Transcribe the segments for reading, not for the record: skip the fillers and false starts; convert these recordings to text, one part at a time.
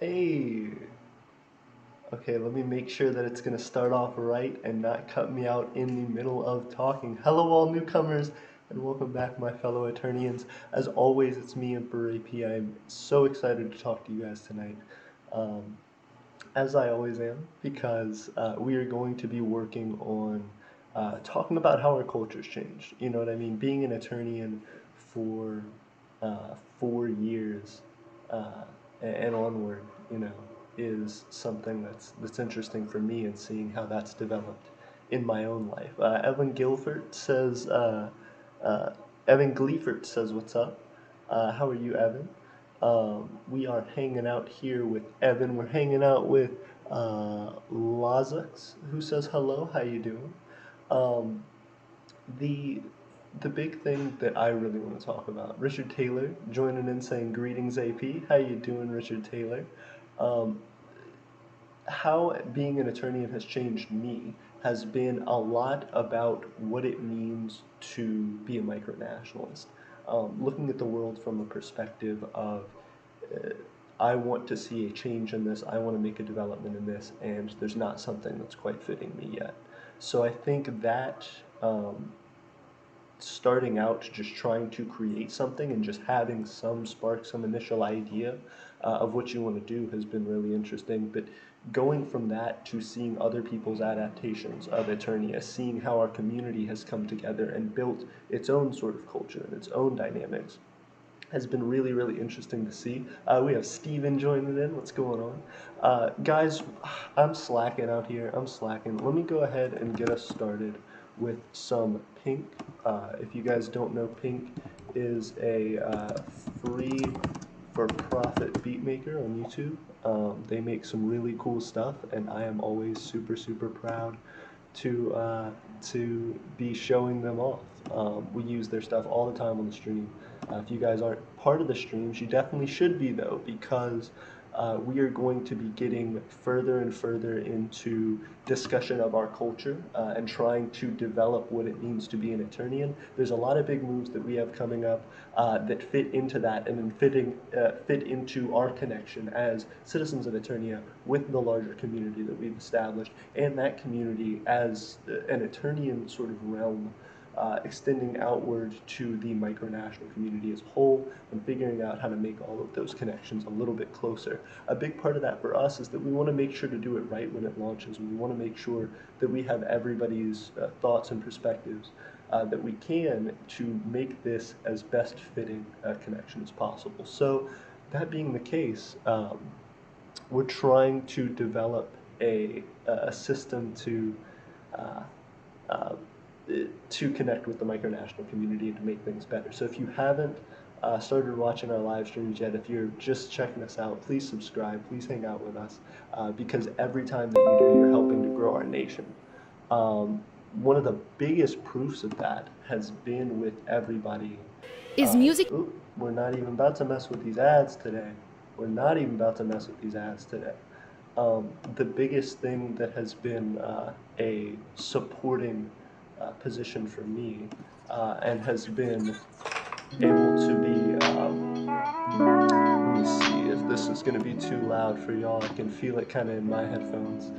Hey, okay, let me make sure that it's going to start off right and not cut me out in the middle of talking. Hello, all newcomers, and welcome back, my fellow Eternians. As always, it's me, Emperor AP. I'm so excited to talk to you guys tonight, um, as I always am, because we are going to be working on talking about how our culture's changed. You know what I mean? Being an Eternian for 4 years uh, and onward, you know, is something that's interesting for me and seeing how that's developed in my own life. Uh, Evan Gleefert says, "What's up? How are you, Evan?" We are hanging out here with Evan. We're hanging out with Lazux, who says hello. How you doing? Um, the the big thing that I really want to talk about, Richard Taylor joining in saying greetings, AP. How you doing, Richard Taylor? Um, how being an attorney has changed me has been a lot about what it means to be a micronationalist. Looking at the world from a perspective of uh, I want to see a change in this, I want to make a development in this, and there's not something that's quite fitting me yet. So I think that um, starting out just trying to create something and just having some spark, some initial idea of what you want to do has been really interesting. But going from that to seeing other people's adaptations of Eternia, seeing how our community has come together and built its own sort of culture and its own dynamics has been really, really interesting to see. We have Steven joining in. What's going on? Guys, I'm slacking out here. I'm slacking. Let me go ahead and get us started with some Pink. If you guys don't know, Pink is a free for profit beat maker on YouTube. They make some really cool stuff, and I am always super, super proud to be showing them off. We use their stuff all the time on the stream. If you guys aren't part of the streams, you definitely should be though, because we are going to be getting further and further into discussion of our culture and trying to develop what it means to be an Eternian. There's a lot of big moves that we have coming up that fit into that and then fit into our connection as citizens of Eternia with the larger community that we've established, and that community as an Eternian sort of realm extending outward to the micronational community as a whole and figuring out how to make all of those connections a little bit closer. A big part of that for us is that we want to make sure to do it right when it launches. We want to make sure that we have everybody's thoughts and perspectives that we can to make this as best fitting a connection as possible. So that being the case, we're trying to develop a system uh, uh, to connect with the micronational community and to make things better. So if you haven't started watching our live streams yet, if you're just checking us out, please subscribe, please hang out with us, because every time that you do, you're helping to grow our nation. One of the biggest proofs of that has been with everybody. Is music We're not even about to mess with these ads today. We're not even about to mess with these ads today. The biggest thing that has been a supporting position for me and has been able to be, let me see if this is going to be too loud for y'all. I can feel it kind of in my headphones.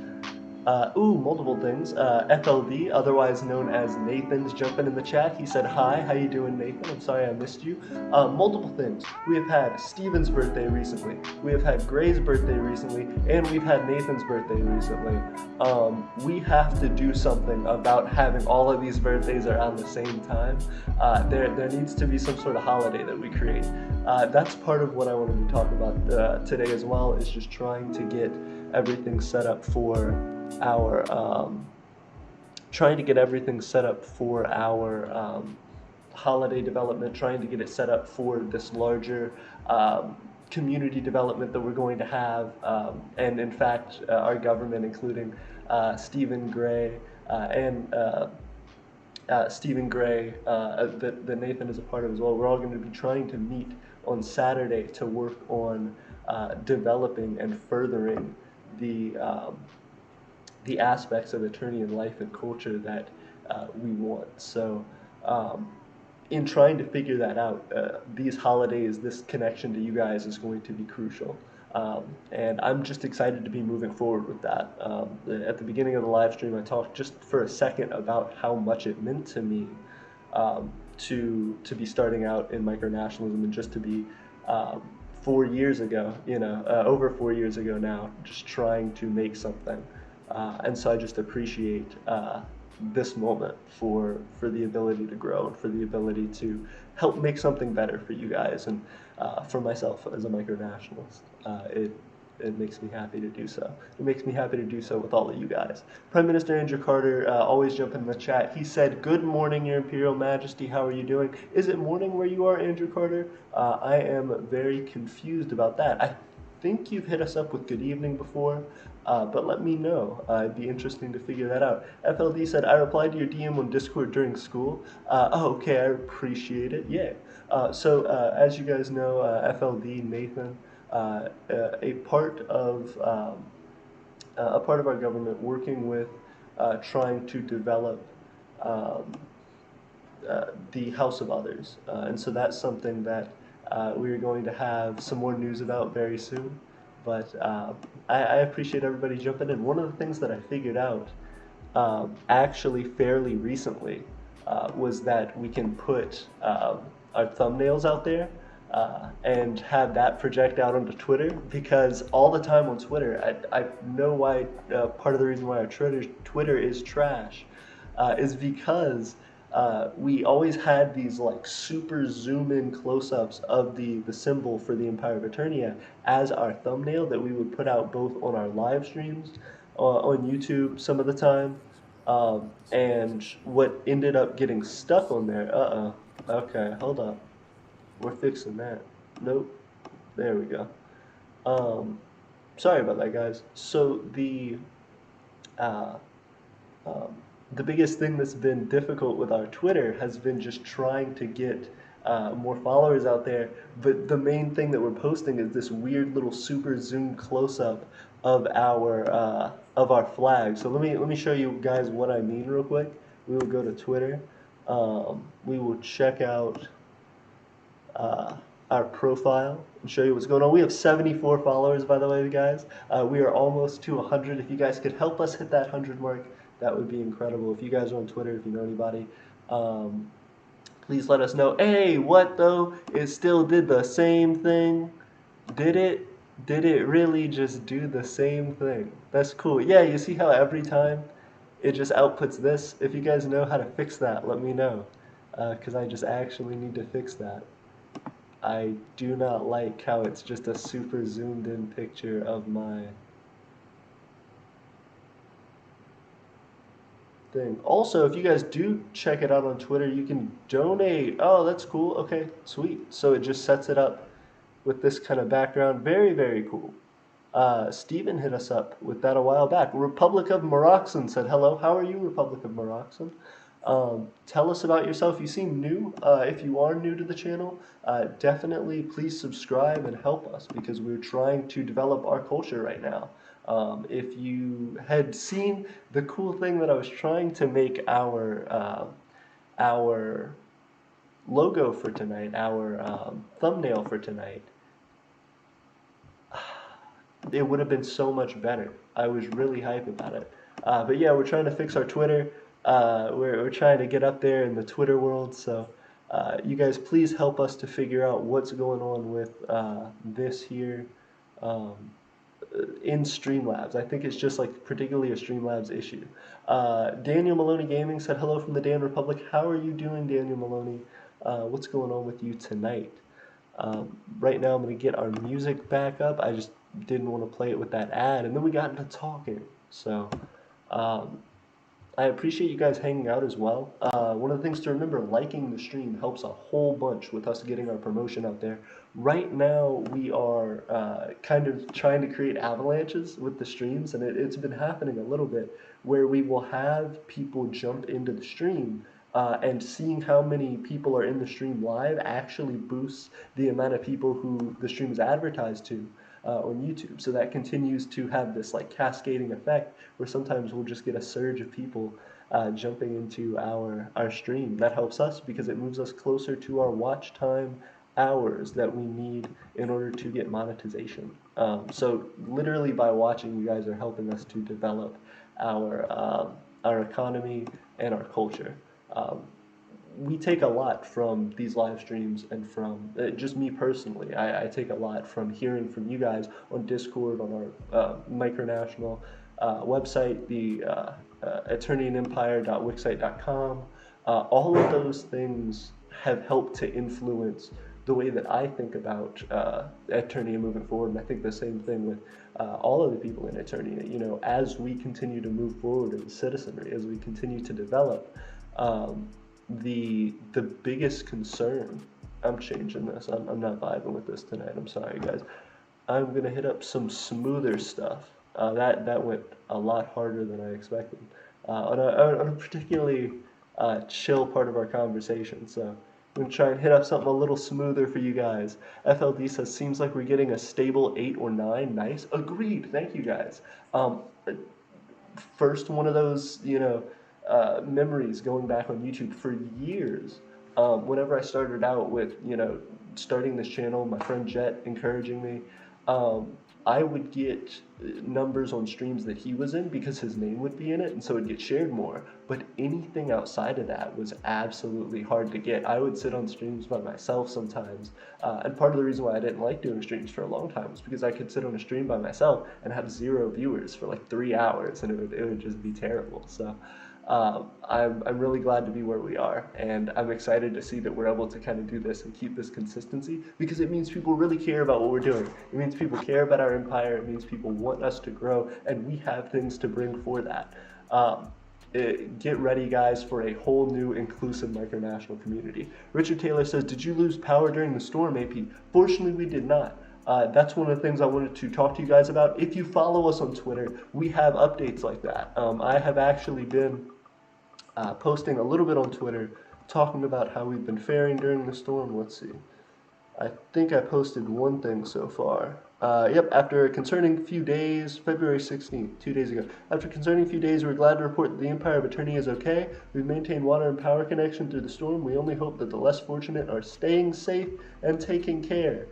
Multiple things. FLV, otherwise known as Nathan's jumping in the chat. He said, hi, how you doing, Nathan? I'm sorry I missed you. Multiple things. We have had Steven's birthday recently. We have had Gray's birthday recently. And we've had Nathan's birthday recently. We have to do something about having all of these birthdays around the same time. There needs to be some sort of holiday that we create. That's part of what I wanted to talk about today as well, is just trying to get everything set up for our holiday development, trying to get it set up for this larger community development that we're going to have, and in fact, our government, including Stephen Gray and Stephen Gray, that Nathan is a part of as well. We're all going to be trying to meet on Saturday to work on developing and furthering the um, the aspects of Eternian life and culture that we want. So, um, in trying to figure that out, these holidays, this connection to you guys is going to be crucial. And I'm just excited to be moving forward with that. At the beginning of the live stream, I talked just for a second about how much it meant to me to be starting out in micronationalism and just to be 4 years ago, over 4 years ago now, just trying to make something. And so I just appreciate this moment for the ability to grow and for the ability to help make something better for you guys and for myself as a micronationalist. It makes me happy to do so. It makes me happy to do so with all of you guys. Prime Minister Andrew Carter always jump in the chat. He said, "Good morning, Your Imperial Majesty. How are you doing?" Is it morning where you are, Andrew Carter? I am very confused about that. I think you've hit us up with good evening before, but let me know. It'd be interesting to figure that out. FLD said, "I replied to your DM on Discord during school." Okay, I appreciate it. Yeah. As you guys know, FLD, Nathan, a part of our government working with trying to develop um, the House of Others. And so that's something that we're going to have some more news about very soon. But I appreciate everybody jumping in. One of the things that I figured out actually fairly recently was that we can put our thumbnails out there and have that project out onto Twitter, because all the time on Twitter, I know why part of the reason why our Twitter is trash is because we always had these like super zoom in close-ups of the symbol for the Empire of Eternia as our thumbnail that we would put out both on our live streams on YouTube some of the time. And what ended up getting stuck on there, okay, hold up. We're fixing that. Nope. There we go. Um, Sorry about that, guys. So uh, um, the biggest thing that's been difficult with our Twitter has been just trying to get more followers out there. But the main thing that we're posting is this weird little super zoom close up of our flag. So let me show you guys what I mean real quick. We will go to Twitter. We will check out uh, our profile and show you what's going on. We have 74 followers, by the way, guys. We are almost to 100. If you guys could help us hit that 100 mark, that would be incredible. If you guys are on Twitter, if you know anybody, um, please let us know. Hey, what though? It still did the same thing. Did it? Did it really just do the same thing? That's cool. Yeah, you see how every time it just outputs this? If you guys know how to fix that, let me know. Because I just actually need to fix that. I do not like how it's just a super zoomed in picture of my thing. Also, if you guys do check it out on Twitter, you can donate. Oh, that's cool. Okay, sweet. So it just sets it up with this kind of background. Very, very cool. Steven hit us up with that a while back. Republic of Moroxen said, "Hello, how are you, Republic of Moroxen? Tell us about yourself. You seem new. If you are new to the channel, definitely please subscribe and help us, because we're trying to develop our culture right now. If you had seen the cool thing that I was trying to make our logo for tonight, our thumbnail for tonight, it would have been so much better. I was really hyped about it. But yeah, we're trying to fix our Twitter. We're trying to get up there in the Twitter world. So you guys please help us to figure out what's going on with this here um, in Streamlabs. I think it's just like particularly a Streamlabs issue. Daniel Maloney Gaming said, "Hello from the Dan Republic. How are you doing, Daniel Maloney? What's going on with you tonight?" Right now, I'm going to get our music back up. I just didn't want to play it with that ad, and then we got into talking. So, um, I appreciate you guys hanging out as well. One of the things to remember, liking the stream helps a whole bunch with us getting our promotion out there. Right now, we are kind of trying to create avalanches with the streams, and it's been happening a little bit, where we will have people jump into the stream, and seeing how many people are in the stream live actually boosts the amount of people who the stream is advertised to on YouTube. So that continues to have this like cascading effect, where sometimes we'll just get a surge of people jumping into our stream. That helps us because it moves us closer to our watch time hours that we need in order to get monetization. So literally by watching, you guys are helping us to develop our economy and our culture. Um, we take a lot from these live streams and from just me personally. I take a lot from hearing from you guys on Discord, on our micronational website, the attorneyandempire.wixsite.com. All of those things have helped to influence the way that I think about Eternia moving forward, and I think the same thing with all of the people in Eternia. You know, as we continue to move forward as a citizenry, as we continue to develop, um, the biggest concern. I'm changing this. I'm not vibing with this tonight. I'm sorry, guys. I'm gonna hit up some smoother stuff. That went a lot harder than I expected. On a particularly chill part of our conversation. So I'm gonna try and hit up something a little smoother for you guys. FLD says seems like we're getting a stable 8 or 9. Nice. Agreed. Thank you guys. Um, First one of those, memories going back on YouTube for years. Whenever I started out with, starting this channel, my friend Jet encouraging me, um, I would get numbers on streams that he was in because his name would be in it, and so it'd get shared more. But anything outside of that was absolutely hard to get. I would sit on streams by myself sometimes, and part of the reason why I didn't like doing streams for a long time was because I could sit on a stream by myself and have 0 viewers for like 3 hours, and it would just be terrible. So. I'm really glad to be where we are, and I'm excited to see that we're able to kind of do this and keep this consistency because it means people really care about what we're doing. It means people care about our empire. It means people want us to grow, and we have things to bring for that. Get ready, guys, for a whole new inclusive micronational community. Richard Taylor says, did you lose power during the storm, AP? Fortunately, we did not. That's one of the things I wanted to talk to you guys about. If you follow us on Twitter, we have updates like that. I have actually been posting a little bit on Twitter, talking about how we've been faring during the storm. Let's see. I think I posted one thing so far. Yep, after a concerning few days, February 16th, 2 days ago. After a concerning few days, we're glad to report that the Empire of Eternia is okay. We've maintained water and power connection through the storm. We only hope that the less fortunate are staying safe and taking care.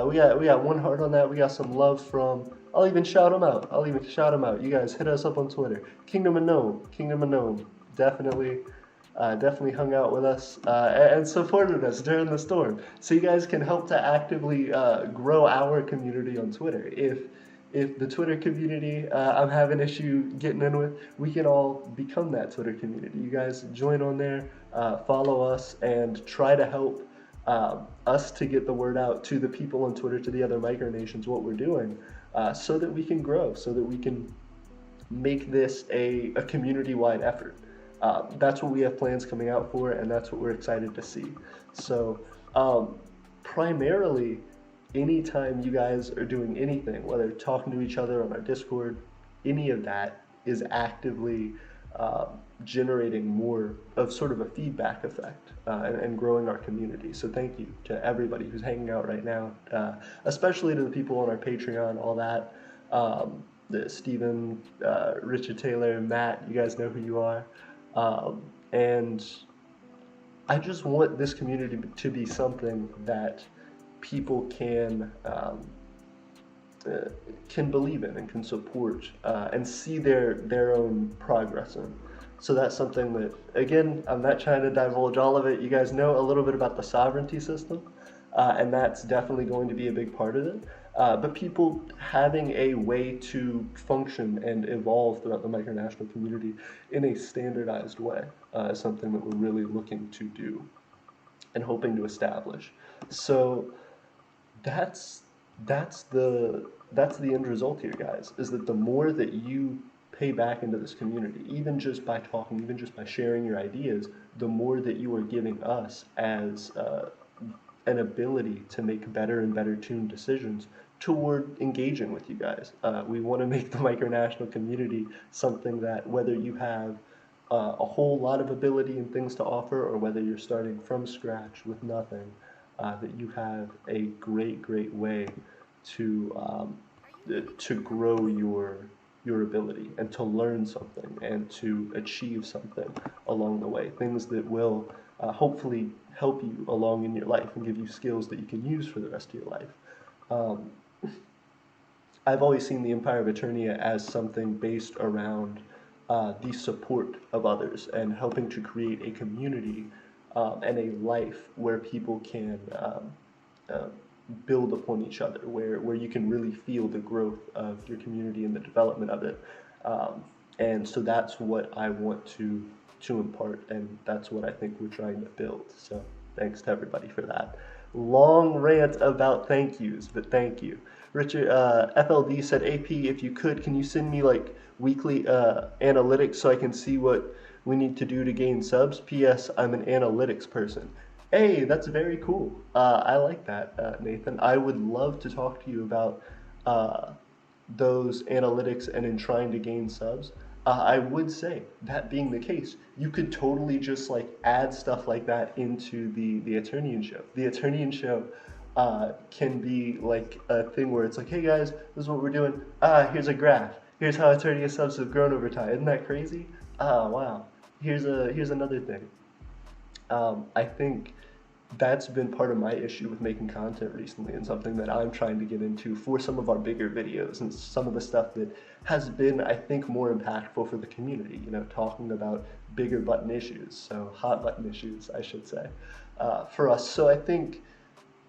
We got one heart on that. We got some love from. I'll even shout them out. You guys hit us up on Twitter. Kingdom of Gnome. Definitely hung out with us and supported us during the storm. So you guys can help to actively grow our community on Twitter. If the Twitter community I'm having issue getting in with, we can all become that Twitter community. You guys join on there, follow us, and try to help us to get the word out to the people on Twitter, to the other micronations, what we're doing, so that we can grow, so that we can make this a community-wide effort. That's what we have plans coming out for, and that's what we're excited to see. So, primarily, anytime you guys are doing anything, whether talking to each other on our Discord, any of that is actively generating more of sort of a feedback effect and growing our community. So thank you to everybody who's hanging out right now, especially to the people on our Patreon, all that. Stephen, Richard Taylor, Matt, you guys know who you are. And I just want this community to be something that people can believe in and can support and see their own progress in. So that's something that, again, I'm not trying to divulge all of it. You guys know a little bit about the sovereignty system, and that's definitely going to be a big part of it. But people having a way to function and evolve throughout the micronational community in a standardized way is something that we're really looking to do and hoping to establish. So that's the end result here, guys, is that the more that you pay back into this community, even just by talking, even just by sharing your ideas, the more that you are giving us as an ability to make better and better tuned decisions toward engaging with you guys. We want to make the micronational community something that, whether you have a whole lot of ability and things to offer, or whether you're starting from scratch with nothing, that you have a great way to grow your ability and to learn something and to achieve something along the way. Things that will hopefully help you along in your life and give you skills that you can use for the rest of your life. Um, I've always seen the Empire of Eternia as something based around the support of others and helping to create a community and a life where people can uh, build upon each other, where you can really feel the growth of your community and the development of it. Um, and so that's what I want to impart, and that's what I think we're trying to build. So thanks to everybody for that. Long rant about thank yous, but thank you. Richard, FLD said, AP, if you could, can you send me like weekly analytics so I can see what we need to do to gain subs? PS, I'm an analytics person. Hey, that's very cool. I like that, Nathan. I would love to talk to you about uh, those analytics and in trying to gain subs. I would say, that being the case, you could totally just like add stuff like that into the Eternian show. The Eternian show can be like a thing where it's like, hey guys, this is what we're doing. Here's a graph. Here's how Eternia subs have grown over time. Isn't that crazy? Wow. Here's another thing. I think that's been part of my issue with making content recently, and something that I'm trying to get into for some of our bigger videos and some of the stuff that has been, I think, more impactful for the community, you know, talking about bigger button issues, so hot button issues, I should say, for us. So I think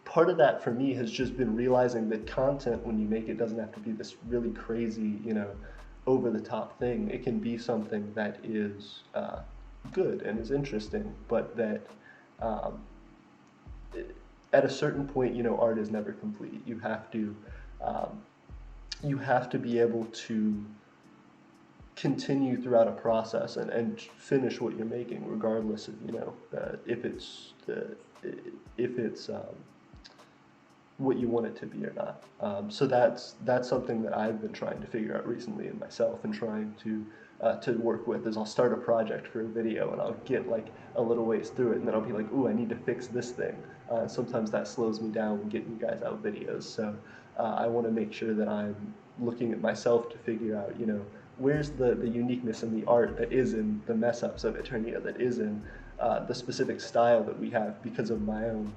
part of that for me has just been realizing that content, when you make it, doesn't have to be this really crazy, you know, over the top thing. It can be something that is good and is interesting, but that um, at a certain point, you know, art is never complete. Um, you have to be able to continue throughout a process and finish what you're making, regardless of, you know, if it's what you want it to be or not. So that's something that I've been trying to figure out recently in myself, and trying to work with. Is I'll start a project for a video and I'll get like a little ways through it, and then I'll be like, ooh, I need to fix this thing. Sometimes that slows me down when getting you guys out videos. So I want to make sure that I'm looking at myself to figure out, you know, where's the uniqueness in the art that is in the mess ups of Eternia, that is in the specific style that we have because of my own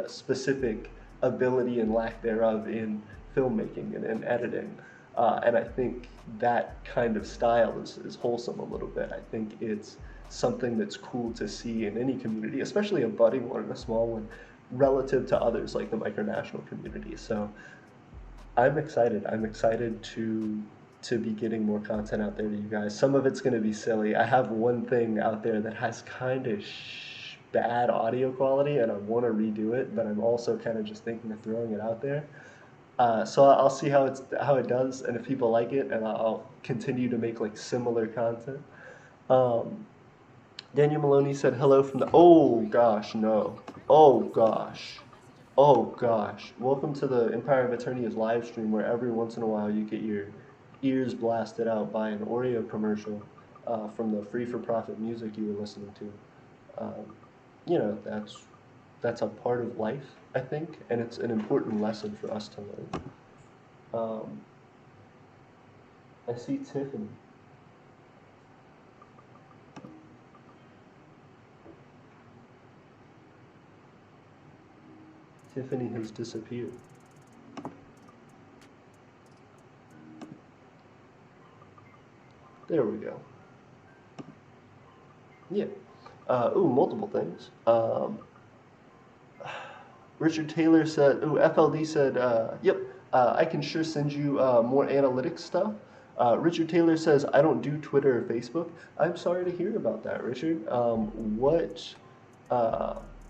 specific ability and lack thereof in filmmaking and in editing. And I think that kind of style is wholesome a little bit. I think it's something that's cool to see in any community, especially a budding one and a small one, relative to others like the micronational community. So I'm excited. I'm excited to be getting more content out there to you guys. Some of it's going to be silly. I have one thing out there that has kind of bad audio quality, and I want to redo it, but I'm also kind of just thinking of throwing it out there. So I'll see how it does, and if people like it, and I'll continue to make like similar content. Um, Daniel Maloney said hello from the. Oh gosh, no. Oh gosh. Oh gosh. Welcome to the Empire of Eternia's live stream, where every once in a while you get your ears blasted out by an Oreo commercial from the free-for-profit music you were listening to. You know, that's a part of life, I think, and it's an important lesson for us to learn. I see Tiffany. Tiffany has disappeared. There we go. Yeah. Ooh, multiple things. Richard Taylor said, ooh, FLD said, yep, I can sure send you more analytics stuff. Richard Taylor says, I don't do Twitter or Facebook. I'm sorry to hear about that, Richard.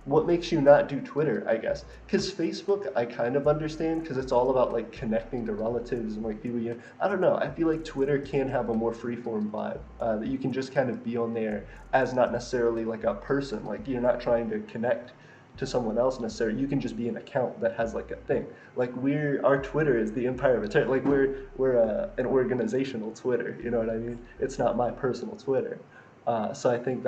What makes you not do Twitter, I guess? Because Facebook, I kind of understand, because it's all about like connecting to relatives and like people you know. I don't know. I feel like Twitter can have a more freeform vibe, that you can just kind of be on there as not necessarily like a person. Like you're not trying to connect to someone else necessarily. You can just be an account that has like a thing. Like our Twitter is the Empire of Eternity. Like we're an organizational Twitter. You know what I mean? It's not my personal Twitter. So I think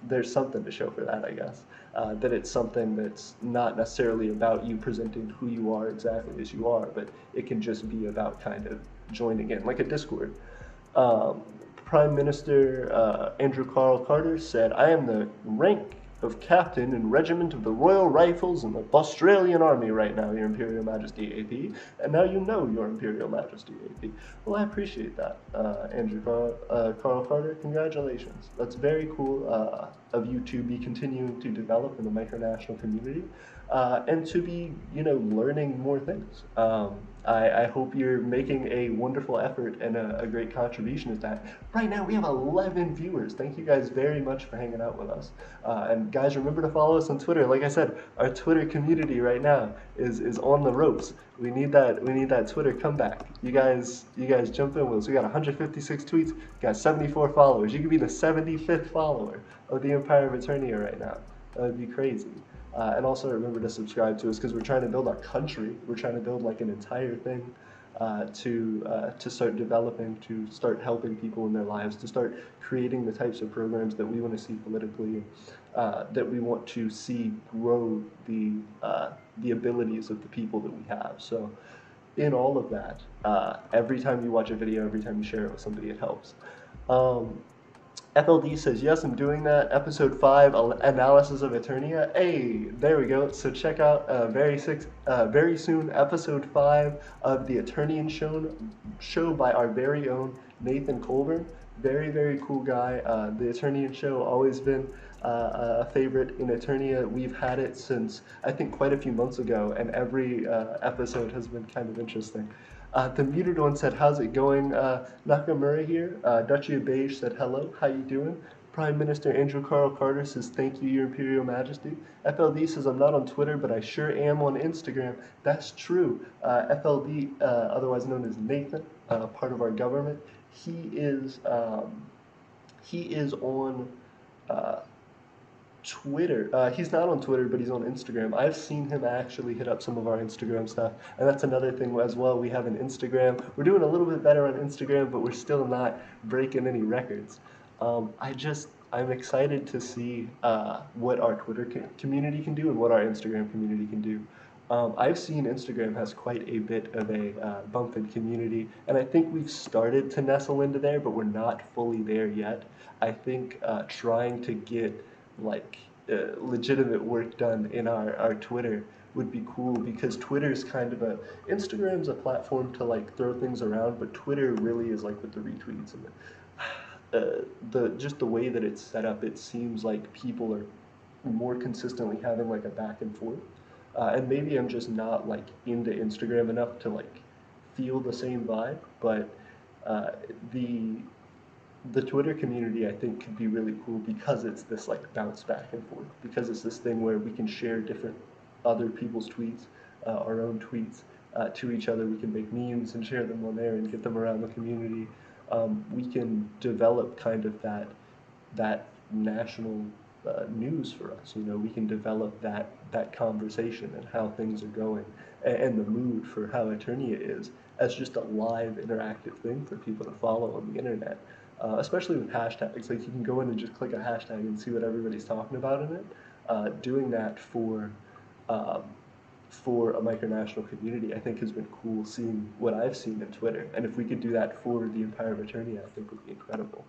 there's something to show for that, I guess. That it's something that's not necessarily about you presenting who you are exactly as you are, but it can just be about kind of joining in, like a Discord. Prime Minister Andrew Carl Carter said, "I am the rank of captain in regiment of the Royal Rifles in the Australian Army right now, Your Imperial Majesty AP, and now you know, Your Imperial Majesty AP." Well, I appreciate that, Andrew Carl Carter. Congratulations. That's very cool of you to be continuing to develop in the micronational community and to be, learning more things. I hope you're making a wonderful effort and a great contribution to that. Right now, we have 11 viewers. Thank you guys very much for hanging out with us. And guys, remember to follow us on Twitter. Like I said, our Twitter community right now is on the ropes. We need that Twitter comeback. You guys jump in with us. We got 156 tweets, got 74 followers. You could be the 75th follower of the Empire of Eternia right now. That would be crazy. And also remember to subscribe to us because we're trying to build our country. We're trying to build like an entire thing to start developing, to start helping people in their lives, to start creating the types of programs that we want to see politically, that we want to see grow the abilities of the people that we have. So in all of that, every time you watch a video, every time you share it with somebody, it helps. FLD says, yes, I'm doing that. Episode 5, Analysis of Eternia. Hey, there we go. So check out very soon, Episode 5 of the Eternian show by our very own Nathan Colburn. Very, very cool guy. The Eternian show, always been a favorite in Eternia. We've had it since, I think, quite a few months ago, and every episode has been kind of interesting. The muted one said, how's it going? Nakamura here. Duchy of Beige said, hello, how you doing? Prime Minister Andrew Carl Carter says, thank you, Your Imperial Majesty. FLD says, I'm not on Twitter, but I sure am on Instagram. That's true. FLD, otherwise known as Nathan, part of our government, he is on Twitter. He's not on Twitter, but he's on Instagram. I've seen him actually hit up some of our Instagram stuff, and that's another thing as well. We have an Instagram. We're doing a little bit better on Instagram, but we're still not breaking any records. I'm excited to see what our Twitter community can do and what our Instagram community can do. I've seen Instagram has quite a bit of a bump in community, and I think we've started to nestle into there, but we're not fully there yet. I think trying to get legitimate work done in our Twitter would be cool, because Twitter's kind of Instagram's a platform to like throw things around, but Twitter really is like with the retweets and just the way that it's set up. It seems like people are more consistently having like a back and forth, and maybe I'm just not like into Instagram enough to like feel the same vibe, but the Twitter community, I think, could be really cool because it's this like bounce back and forth, because it's this thing where we can share different other people's tweets, our own tweets to each other. We can make memes and share them on there and get them around the community. We can develop kind of that national news for us. We can develop that conversation and how things are going, and the mood for how Eternia is as just a live interactive thing for people to follow on the internet. Especially with hashtags, like you can go in and just click a hashtag and see what everybody's talking about in it. Doing that for a micronational community, I think, has been cool. Seeing what I've seen in Twitter, and if we could do that for the Empire of Eternia, I think would be incredible.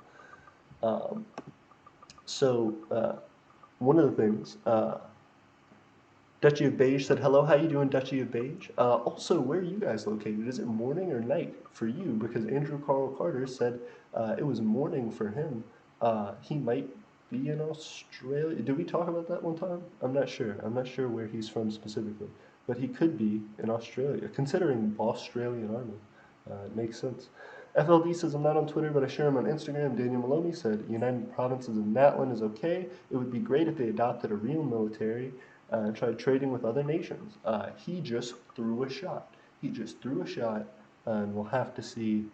One of the things, Duchy of Beige said, hello, how you doing, Duchy of Beige? Also, where are you guys located? Is it morning or night for you? Because Andrew Carl Carter said it was morning for him. He might be in Australia. Did we talk about that one time? I'm not sure. I'm not sure where he's from specifically. But he could be in Australia, considering Australian Army. It makes sense. FLD says, I'm not on Twitter, but I share him on Instagram. Daniel Maloney said, United Provinces of Natlan is okay. It would be great if they adopted a real military and tried trading with other nations. He just threw a shot. And we'll have to see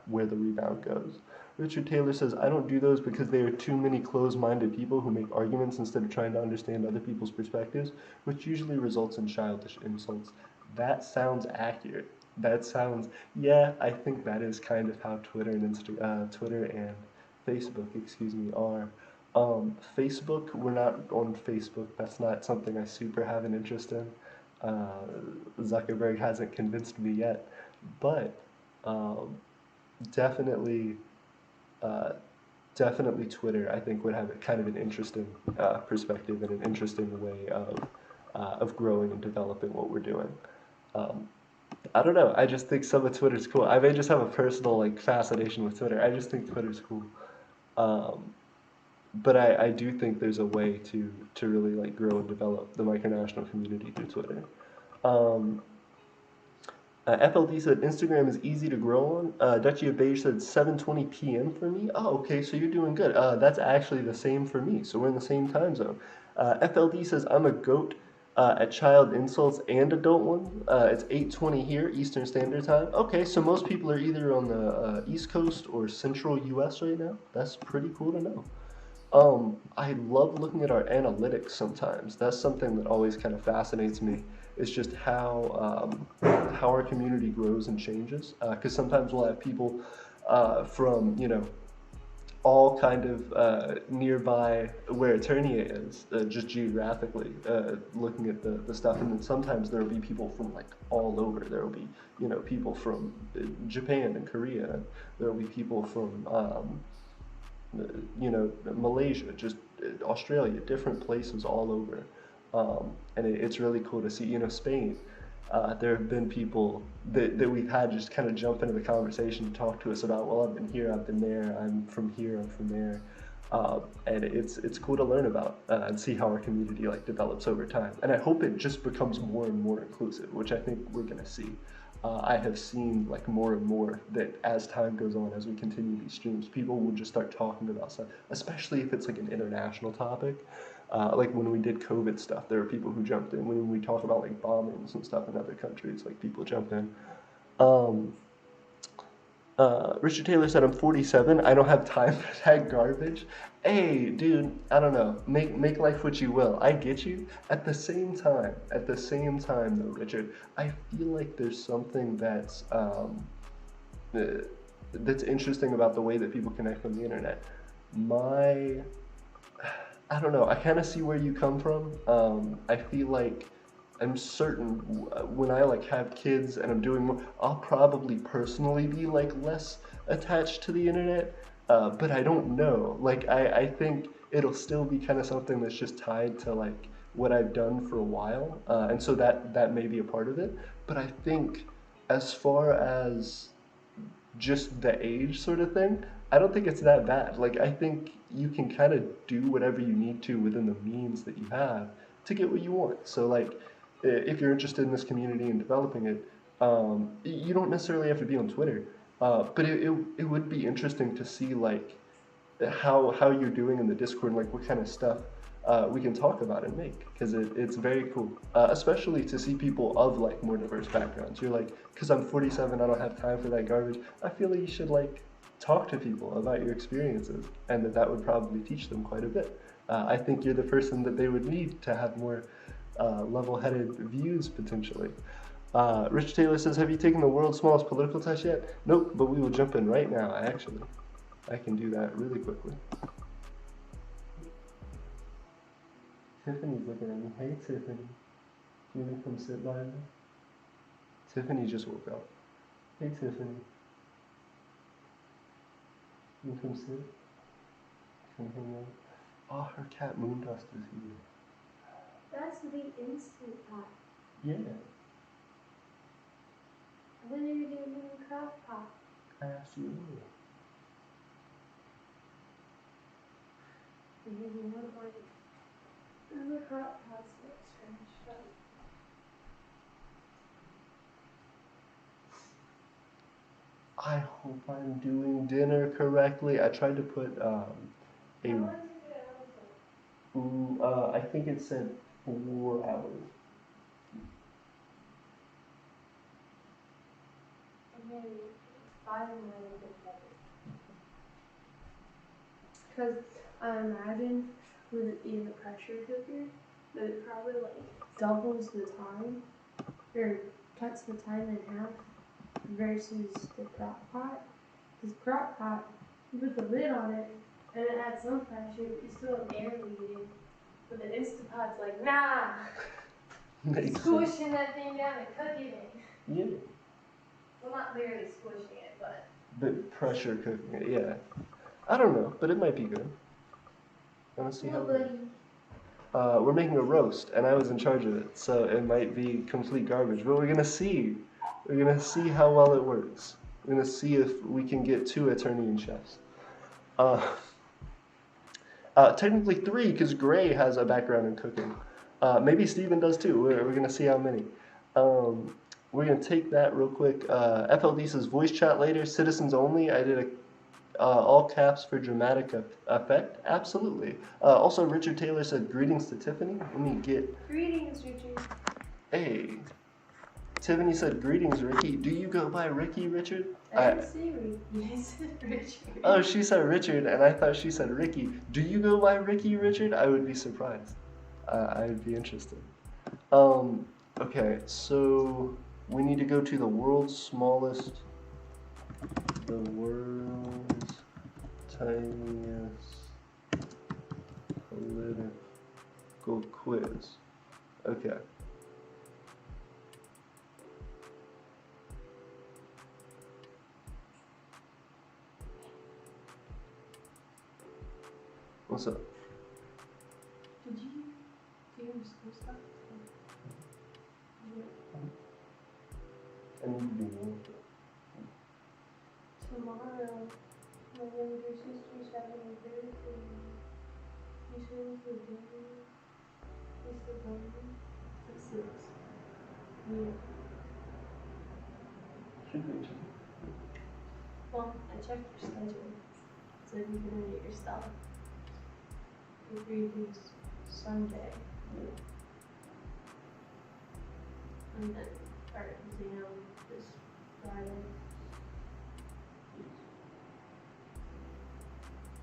where the rebound goes. Richard Taylor says, I don't do those because there are too many closed-minded people who make arguments instead of trying to understand other people's perspectives, which usually results in childish insults. That sounds accurate. Yeah, I think that is kind of how Twitter and Facebook, are. Facebook, we're not on Facebook. That's not something I super have an interest in. Zuckerberg hasn't convinced me yet, but definitely uh, definitely Twitter, I think, would have a kind of an interesting perspective and an interesting way of growing and developing what we're doing. Um, I don't know. I just think some of Twitter's cool. I may just have a personal like fascination with Twitter. I just think Twitter's cool. Um, but I do think there's a way to really like grow and develop the micronational community through Twitter. Um, FLD said Instagram is easy to grow on. Duchy of Beige said 7:20 p.m. for me. Oh, okay, so you're doing good. That's actually the same for me, so we're in the same time zone. FLD says I'm a goat at child insults and adult one. It's 8:20 here, Eastern Standard Time. Okay, so most people are either on the East Coast or Central U.S. right now. That's pretty cool to know. I love looking at our analytics sometimes. That's something that always kind of fascinates me. It's just how our community grows and changes. Because sometimes we'll have people from all kind of nearby where Eternia is, just geographically, looking at the stuff. And then sometimes there will be people from like all over. There will be people from Japan and Korea. There will be people from Malaysia, just Australia, different places all over. And it's really cool to see, Spain. There have been people that we've had just kind of jump into the conversation and talk to us about, well, I've been here, I've been there, I'm from here, I'm from there. And it's cool to learn about and see how our community like develops over time. And I hope it just becomes more and more inclusive, which I think we're gonna see. I have seen like more and more that as time goes on, as we continue these streams, people will just start talking about stuff, especially if it's like an international topic. Like when we did COVID stuff, there were people who jumped in. When we talk about like bombings and stuff in other countries, like people jump in. Um, Richard Taylor said, I'm 47. I don't have time for that garbage. Hey, dude, I don't know. Make life what you will. I get you. At the same time, though, Richard, I feel like there's something uh, that's interesting about the way that people connect on the internet. My, I don't know. I kind of see where you come from. I feel like I'm certain when I like have kids and I'm doing more, I'll probably personally be like less attached to the internet. But I don't know. Like I think it'll still be kind of something that's just tied to like what I've done for a while, and so that may be a part of it. But I think as far as just the age sort of thing, I don't think it's that bad. Like I think you can kind of do whatever you need to within the means that you have to get what you want. So like if you're interested in this community and developing it, you don't necessarily have to be on Twitter. But it would be interesting to see like how you're doing in the Discord, and like what kind of stuff we can talk about and make, because it's very cool, especially to see people of like more diverse backgrounds. You're like, because I'm 47, I don't have time for that garbage. I feel like you should like talk to people about your experiences, and that would probably teach them quite a bit. I think you're the person that they would need to have more level-headed views potentially. Rich Taylor says, have you taken the world's smallest political test yet? Nope, but we will jump in right now, actually. I can do that really quickly. Tiffany's looking at me. Hey, Tiffany. You want to come sit by me? Tiffany just woke up. Hey, Tiffany. You come sit? Come hang out? Oh, her cat Moondust is here. That's the Instant Pot. Yeah. When are you doing the Crock Pot? I asked you earlier. The Crock Pot's like strange stuff. I hope I'm doing dinner correctly. I tried to put a. I think it said 4 hours. Maybe 5 might have been better. Because I imagine with it being a pressure cooker, that it probably like doubles the time or cuts the time in half versus the crock pot. Because crock pot, you put the lid on it and it adds some pressure, but you still have air leaving. But the Instant Pot's like, nah! Squishing that thing down and cooking it. Yeah. Well, not literally squishing it, but. The pressure cooking it, yeah. I don't know, but it might be good. I want to see how. Buddy. We're making a roast, and I was in charge of it, so it might be complete garbage. But we're gonna see. We're gonna see how well it works. We're gonna see if we can get 2 attorney and chefs. Uh, technically 3, because Gray has a background in cooking. Maybe Steven does too. We're gonna see how many. We're gonna take that real quick. FLD says voice chat later. Citizens only. I did a all caps for dramatic effect. Absolutely. Also, Richard Taylor said greetings to Tiffany. Let me get. Greetings, Richard. Hey. Tiffany said greetings, Ricky. Do you go by Ricky, Richard? I didn't say Ricky. I said Richard. Oh, she said Richard, and I thought she said Ricky. Do you go by Ricky, Richard? I would be surprised. I would be interested. Okay, so we need to go to the world's smallest, the world's tiniest political quiz. Okay. What's up? Did you do your school stuff? I need to be more. Tomorrow, my younger sister's having a birthday. You should for dinner. It's the morning. At 6. Yeah. Should we? Well, I checked your schedule. So you can edit your stuff. Your previous Sunday. And then our exam this Friday.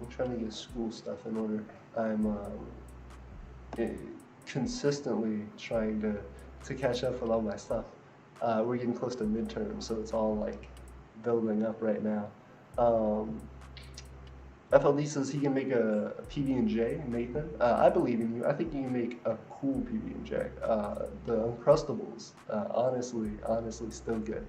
I'm trying to get school stuff in order. I'm consistently trying to catch up with all my stuff. We're getting close to midterm, so it's all like building up right now. FLD says he can make a PB&J, Nathan. I believe in you. I think you can make a cool PB&J. The Uncrustables, honestly, still good.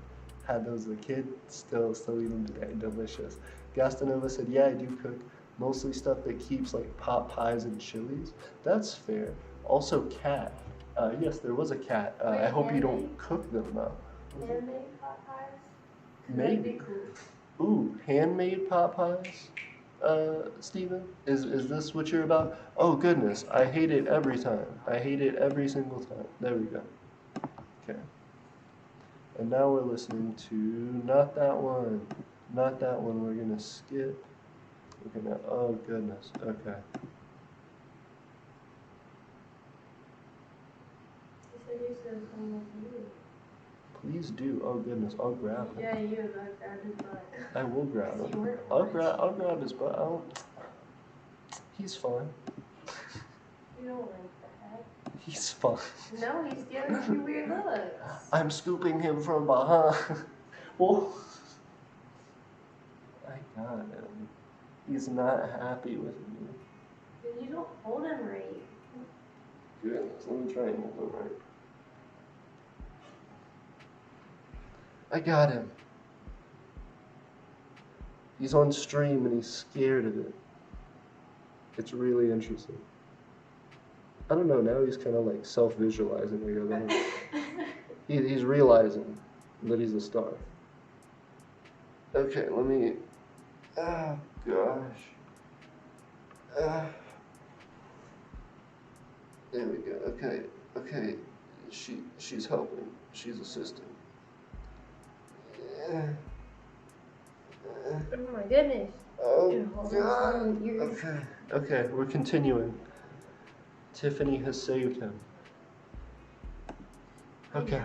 Had those as a kid, still eat them today, delicious. Gastanova said, yeah, I do cook. Mostly stuff that keeps like pot pies and chilies. That's fair. Also cat. Yes, there was a cat. I hope you don't cook them though. Handmade pot pies? Maybe. That'd be cool. Ooh, handmade pot pies? Steven? Is this what you're about? Oh goodness, I hate it every time. I hate it every single time. There we go. Okay. And now we're listening to, not that one. Not that one, we're gonna skip. We're gonna, oh goodness, okay. He said he said something with you. Please do, oh goodness, I'll grab him. Yeah, you got grabbed his butt. I will grab You him. weren't I'll watching. grab his butt. He's fine. You don't like that. He's fine. No, he's giving you weird looks. I'm scooping him from behind. Well, I got him. He's not happy with me. Then you don't hold him right. Goodness, let me try and hold him right. I got him. He's on stream and he's scared of it. It's really interesting. I don't know, now he's kind of like self-visualizing. He's realizing that he's a star. Okay, let me, oh gosh. There we go, okay. She's helping, she's assisting. Oh my goodness. Oh Hold God. on, you're- Okay, we're continuing. Tiffany has saved him. Okay.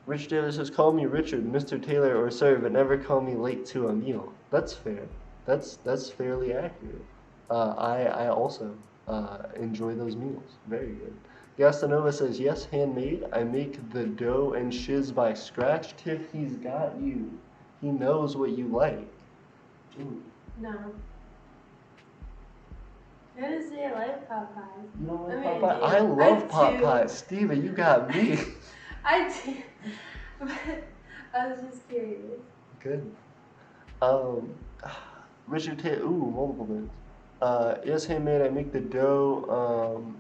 Rich Taylor says, call me Richard, Mr. Taylor, or sir, but never call me late to a meal. That's fair. That's fairly accurate. I also enjoy those meals. Very good. Gastanova says, yes, handmade. I make the dough and shiz by scratch. Tiff, he's got you. He knows what you like. Ooh. No. I didn't say I like pot pies. You don't like I pot mean, pie? I I love pot do. pies. Steven, you got me. I did. But I was just curious. Good. Richard Taylor, ooh, multiple things. Yes, hey man, I make the dough.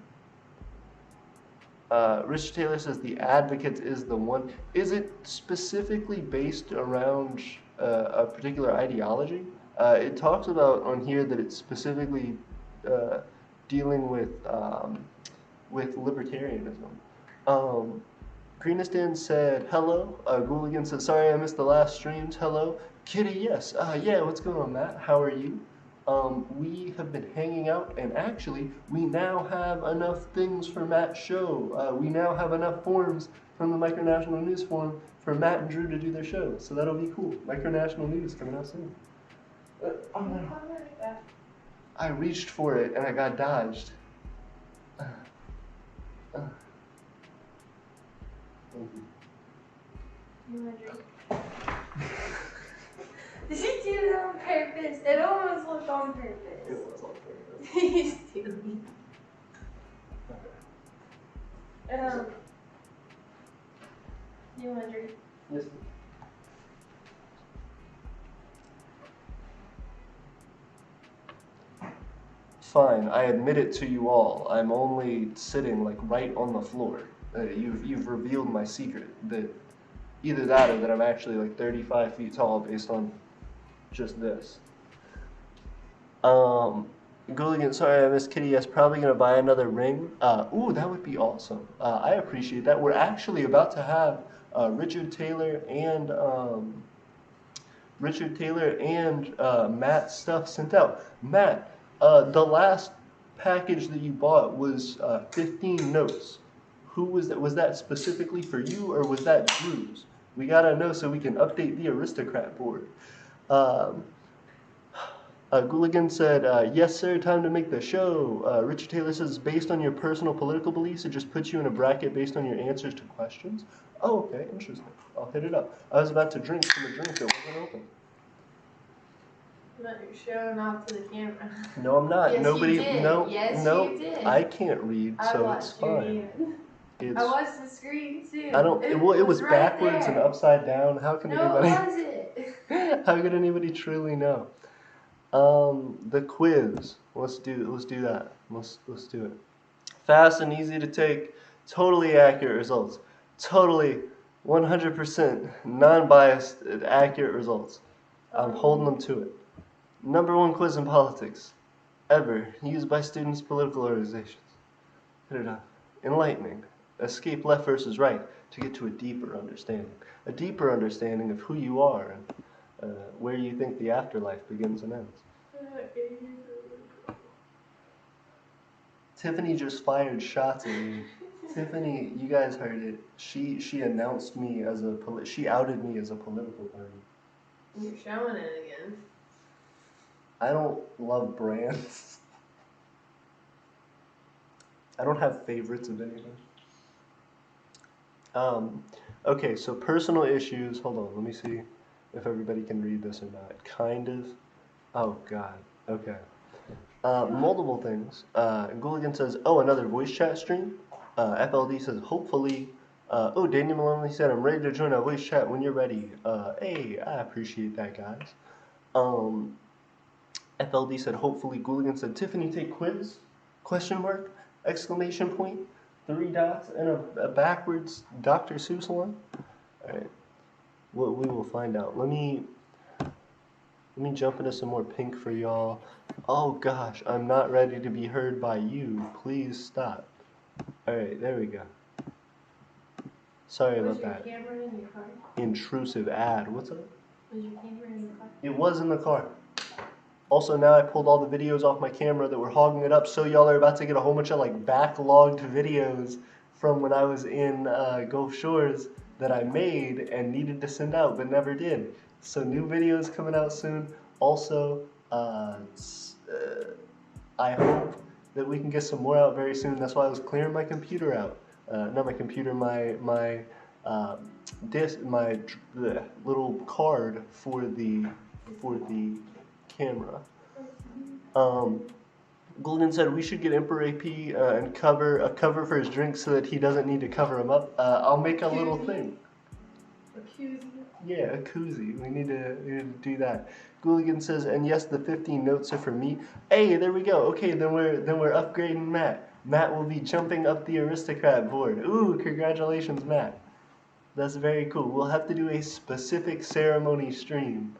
Richard Taylor says the Advocate is the one. Is it specifically based around a particular ideology? It talks about on here that it's specifically uh, dealing with libertarianism. Um, Greenistan said, hello. Gooligan said, sorry I missed the last streams. Hello. Kitty, yes. Yeah, what's going on, Matt? How are you? We have been hanging out, and actually, we now have enough things for Matt's show. We now have enough forms from the Micronational News Forum for Matt and Drew to do their show. So that'll be cool. Micronational News coming out soon. Oh no. I reached for it, and I got dodged. You want a drink? Did you do that on purpose? It almost looked on purpose. It was on purpose. He's silly. You want a drink? Yes. Fine, I admit it to you all. I'm only sitting like right on the floor. You've revealed my secret. That either that or that I'm actually like 35 feet tall based on just this. Gooligan, sorry I missed Kitty. Yes, probably gonna buy another ring. Ooh, that would be awesome. I appreciate that. We're actually about to have Richard Taylor and Matt's stuff sent out. Matt, the last package that you bought was 15 notes. Who was that? Was that specifically for you, or was that Drew's? We gotta know so we can update the aristocrat board. Gooligan said, yes sir, time to make the show. Richard Taylor says, based on your personal political beliefs, it just puts you in a bracket based on your answers to questions. Oh, okay, interesting. I'll hit it up. I was about to drink from a drink that wasn't open. But you're showing off to the camera. No, I'm not. Yes, Nobody. you did. No. Yes, no. you did. I can't read, so I it's watched your fine. hand. It's. I watched the screen too. I don't. It was right backwards there. and upside down. How can No, anybody? was it? How could anybody truly know? The quiz. Let's do that. Let's do it. Fast and easy to take. Totally accurate results. Totally 100% non-biased, accurate results. I'm holding them to it. #1 quiz in politics ever used by students' political organizations. Hit it up. Enlightening. Escape left versus right to get to a deeper understanding. A deeper understanding of who you are and where you think the afterlife begins and ends. Tiffany just fired shots at me. Tiffany, you guys heard it. She announced me as she outed me as a political party. You're showing it again. I don't love brands. I don't have favorites of anything. Okay, so personal issues. Hold on, let me see if everybody can read this or not. Kind of. Oh, God. Okay. Multiple things. Gooligan says, oh, another voice chat stream. FLD says, hopefully. Oh, Daniel Maloney said, I'm ready to join a voice chat when you're ready. Hey, I appreciate that, guys. FLD said, hopefully. Gooligan said, Tiffany, take quiz? Question mark? Exclamation point? 3 dots and a backwards Dr. Seuss one? Alright. Well, we will find out. Let me jump into some more pink for y'all. Oh gosh, I'm not ready to be heard by you. Please stop. Alright, there we go. Sorry about that. Was your camera in your car? Intrusive ad. What's up? Was your camera in your car? It was in the car. Also, now I pulled all the videos off my camera that were hogging it up, so y'all are about to get a whole bunch of like backlogged videos from when I was in Gulf Shores that I made and needed to send out but never did. So new videos coming out soon. Also, I hope that we can get some more out very soon. That's why I was clearing my computer out. Not my computer, my little card for the camera. Golden said we should get Emperor AP and a cover for his drink so that he doesn't need to cover him up. I'll make a little thing. Accuse you. Yeah, a koozie. We need to do that. Gooligan says, and yes, the 15 notes are for me. Hey, there we go. Okay, then we're upgrading Matt. Matt will be jumping up the aristocrat board. Ooh, congratulations, Matt. That's very cool. We'll have to do a specific ceremony stream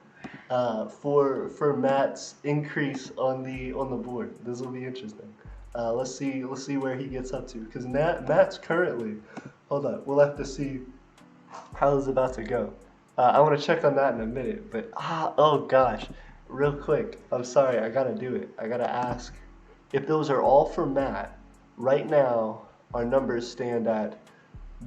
for Matt's increase on the board. This will be interesting. Let's see where he gets up to because Matt's currently. Hold up, we'll have to see how it's about to go. I want to check on that in a minute, but oh gosh, real quick. I'm sorry, I gotta do it. I gotta ask if those are all for Matt. Right now, our numbers stand at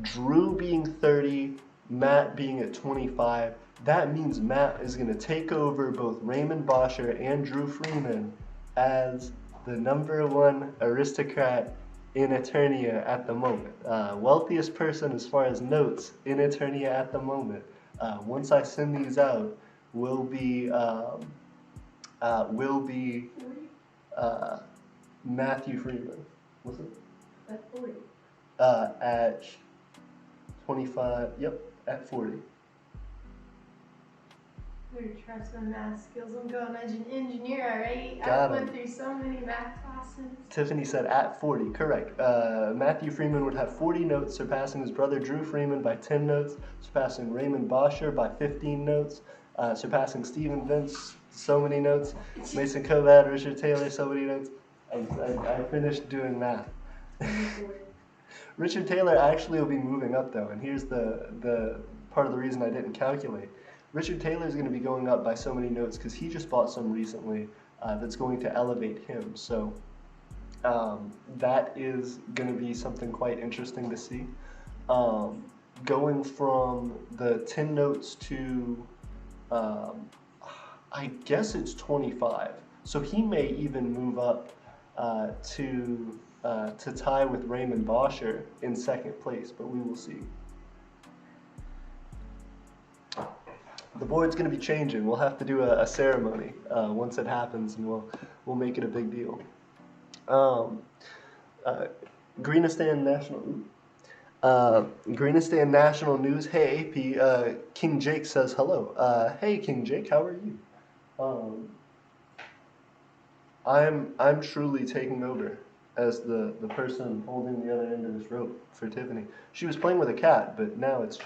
Drew being 30, Matt being at 25. That means Matt is going to take over both Raymond Bosher and Drew Freeman as the #1 aristocrat in Eternia at the moment. Wealthiest person as far as notes in Eternia at the moment. Once I send these out, will be will be uh, Matthew Freeman. What's it? At 40. At 25, yep, at 40. Better trust my math skills. I'm going as an engineer, alright? Got I him. went through so many math classes. Tiffany said at 40, correct. Matthew Freeman would have 40 notes, surpassing his brother Drew Freeman by 10 notes, surpassing Raymond Bosher by 15 notes, surpassing Stephen Vince, so many notes, Mason Kovad, Richard Taylor, so many notes. I finished doing math. Richard Taylor actually will be moving up though, and here's the part of the reason I didn't calculate. Richard Taylor is going to be going up by so many notes because he just bought some recently that's going to elevate him. So that is going to be something quite interesting to see. Going from the 10 notes to, I guess it's 25. So he may even move up to tie with Raymond Bosher in second place, but we will see. The board's going to be changing. We'll have to do a ceremony once it happens, and we'll make it a big deal. Greenistan National News. Hey AP, King Jake says hello. Hey King Jake, how are you? I'm truly taking over as the person holding the other end of this rope for Tiffany. She was playing with a cat, but now it's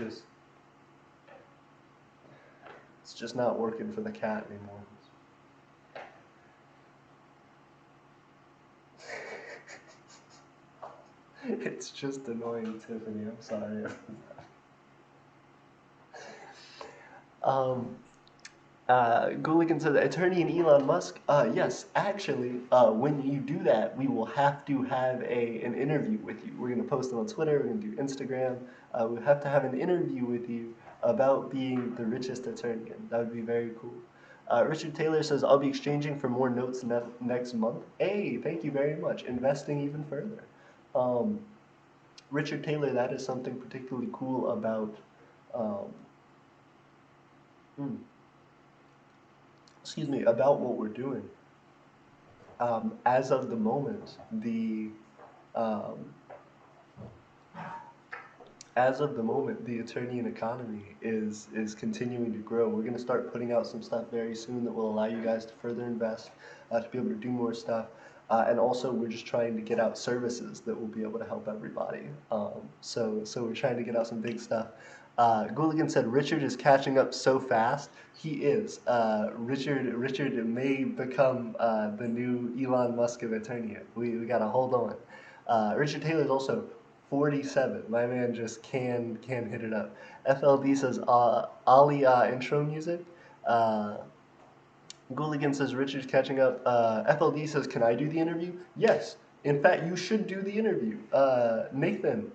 just not working for the cat anymore. It's just annoying, Tiffany. I'm sorry. Gooligan said, attorney and Elon Musk. Yes, actually, when you do that, we will have to have an interview with you. We're going to post it on Twitter. We're going to do Instagram. We'll have to have an interview with you about being the richest attorney. And that would be very cool. Richard Taylor says, I'll be exchanging for more notes next month. Hey, thank you very much. Investing even further. Richard Taylor, that is something particularly cool about about what we're doing. As of the moment, the Eternian economy is continuing to grow. We're going to start putting out some stuff very soon that will allow you guys to further invest, to be able to do more stuff. And also, we're just trying to get out services that will be able to help everybody. So we're trying to get out some big stuff. Gooligan said Richard is catching up so fast. He is. Richard may become the new Elon Musk of Eternia. We got to hold on. Richard Taylor is also 47. My man just can hit it up. FLD says Ali intro music. Gooligan says Richard's catching up. FLD says, can I do the interview? Yes. In fact, you should do the interview. Nathan,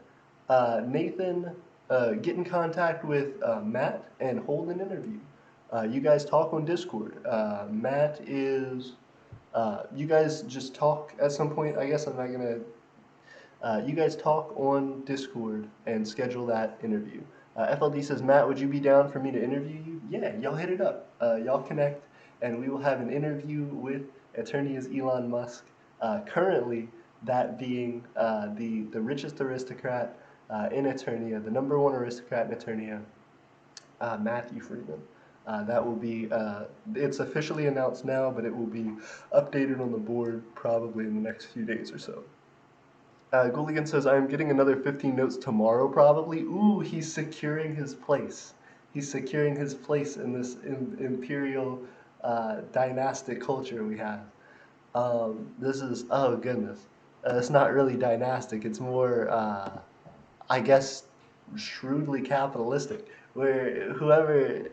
get in contact with Matt and hold an interview. You guys talk on Discord. Matt is, you guys just talk at some point. I guess I'm not going to, you guys talk on Discord and schedule that interview. FLD says, Matt, would you be down for me to interview you? Yeah, y'all hit it up. Y'all connect, and we will have an interview with Eternia's Elon Musk. Currently, that being the richest aristocrat in Eternia, the #1 aristocrat in Eternia. Matthew Freeman. That will be, it's officially announced now, but it will be updated on the board probably in the next few days or so. Gooligan says, I am getting another 15 notes tomorrow probably. Ooh, he's securing his place. He's securing his place in this imperial dynastic culture we have. This is, oh goodness. It's not really dynastic. It's more, I guess, shrewdly capitalistic, where whoever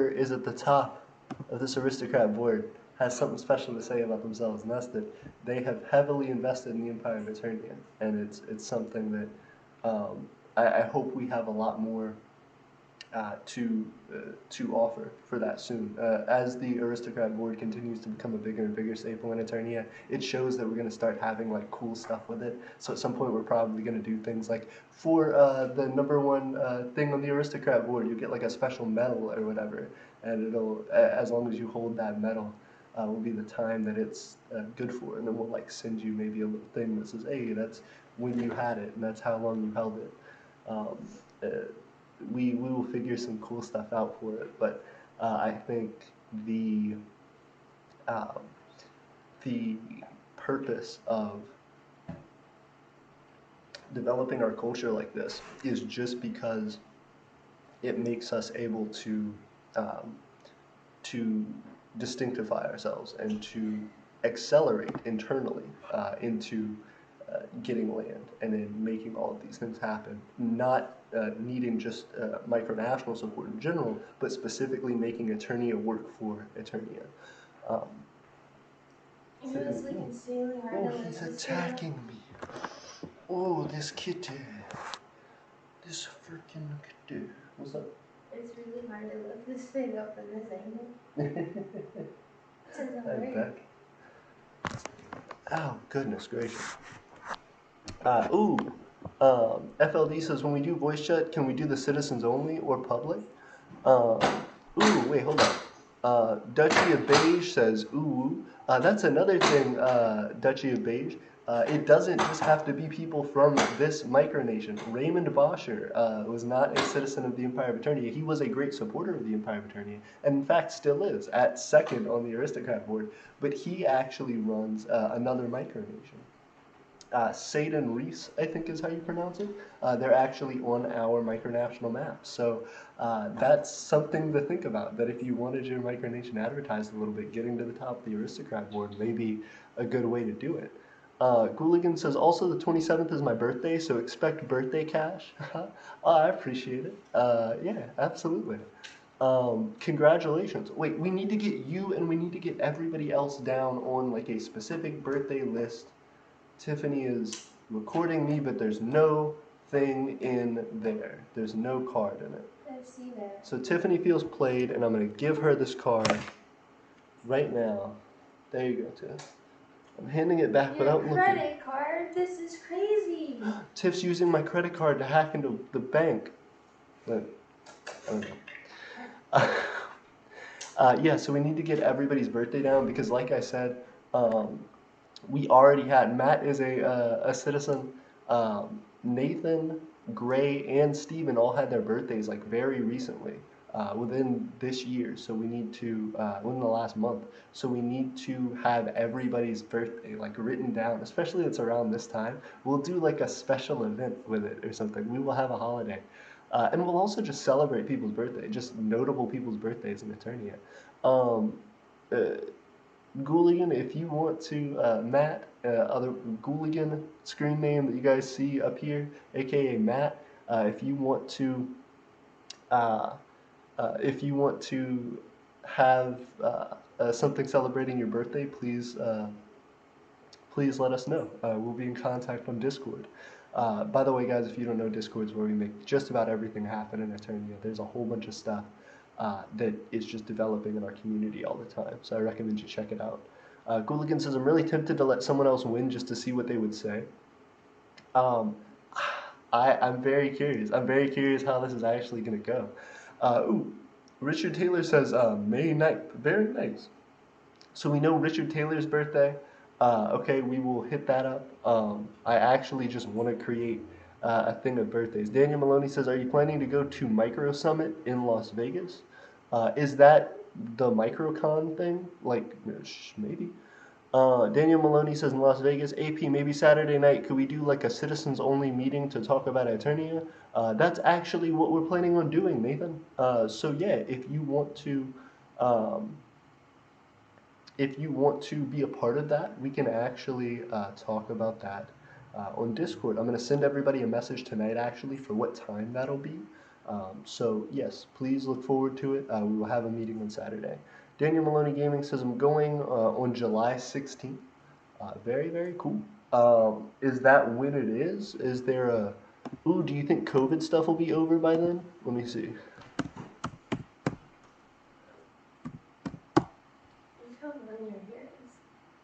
is at the top of this aristocrat board has something special to say about themselves, and that's that they have heavily invested in the Empire of Eternia, and it's something that I hope we have a lot more to offer for that soon. As the aristocrat board continues to become a bigger and bigger staple in Eternia, it shows that we're going to start having like cool stuff with it. So at some point we're probably going to do things like for the number one thing on the aristocrat board, you get like a special medal or whatever, and it'll as long as you hold that medal. Will be the time that it's good for, and then we'll like send you maybe a little thing that says, "Hey, that's when you had it, and that's how long you held it." Um, uh, we will figure some cool stuff out for it, but I think the um, the purpose of developing our culture like this is just because it makes us able um, to distinctify ourselves and to accelerate internally into getting land and then making all of these things happen. Not needing just micronational support in general, but specifically making Eternia work for Eternia. Um, You know, it's like insanely hard to he's lift this attacking me. Oh, this kitty. This freaking kitty. What's up? It's really hard to lift this thing up in this angle. I bet. Oh, goodness gracious. FLD says, when we do voice chat, can we do the citizens only or public? Ooh, wait, hold on. Duchy of Beige says, ooh. That's another thing, Duchy of Beige. It doesn't just have to be people from this micronation. Raymond Boscher was not a citizen of the Empire of Eternia. He was a great supporter of the Empire of Eternia, and in fact still is, at second on the aristocrat board. But he actually runs another micronation. Satan Reese, I think is how you pronounce it. They're actually on our micronational map. So that's something to think about, that if you wanted your micronation advertised a little bit, getting to the top of the aristocrat board may be a good way to do it. Gooligan says, also the 27th is my birthday, so expect birthday cash. Oh, I appreciate it. Yeah, absolutely. Congratulations. Wait, we need to get you and we need to get everybody else down on like a specific birthday list. Tiffany is recording me, but there's no thing in there. There's no card in it. I see that. So Tiffany feels played, and I'm going to give her this card right now. There you go, Tiff. I'm handing it back Your without looking. credit card? This is crazy. Tiff's using my credit card to hack into the bank. But, okay. Yeah, so we need to get everybody's birthday down because, like I said, we already had, Matt is a citizen, Nathan, Gray, and Steven all had their birthdays like very recently, within this year, so we need to, within the last month, so we need to have everybody's birthday like written down, especially it's around this time. We'll do like a special event with it or something. We will have a holiday. And we'll also just celebrate people's birthday, just notable people's birthdays in Eternia. Um, uh, Gooligan, if you want to, Matt, other Gooligan screen name that you guys see up here, aka Matt, if you want to, uh, have something celebrating your birthday, please let us know. We'll be in contact on Discord. By the way, guys, if you don't know, Discord is where we make just about everything happen in Eternia. There's a whole bunch of stuff that is just developing in our community all the time, so I recommend you check it out. Gooligan says, I'm really tempted to let someone else win just to see what they would say. Um, I'm very curious. I'm very curious how this is actually going to go. Richard Taylor says May 9th. Very nice. So we know Richard Taylor's birthday. Okay, we will hit that up. I actually just want to create a thing of birthdays. Daniel Maloney says, "Are you planning to go to Micro Summit in Las Vegas? Is that the MicroCon thing? Like, maybe." Daniel Maloney says in Las Vegas, AP, maybe Saturday night, could we do like a citizens only meeting to talk about Eternia? That's actually what we're planning on doing, Nathan. So yeah, um, if you want to be a part of that, we can actually talk about that on Discord. I'm going to send everybody a message tonight actually for what time that'll be. So yes, please look forward to it. We will have a meeting on Saturday. Daniel Maloney Gaming says I'm going on July 16th. Very, very cool. Is that when it is? Is there a... Ooh, do you think COVID stuff will be over by then? Let me see. Look how long your hair is.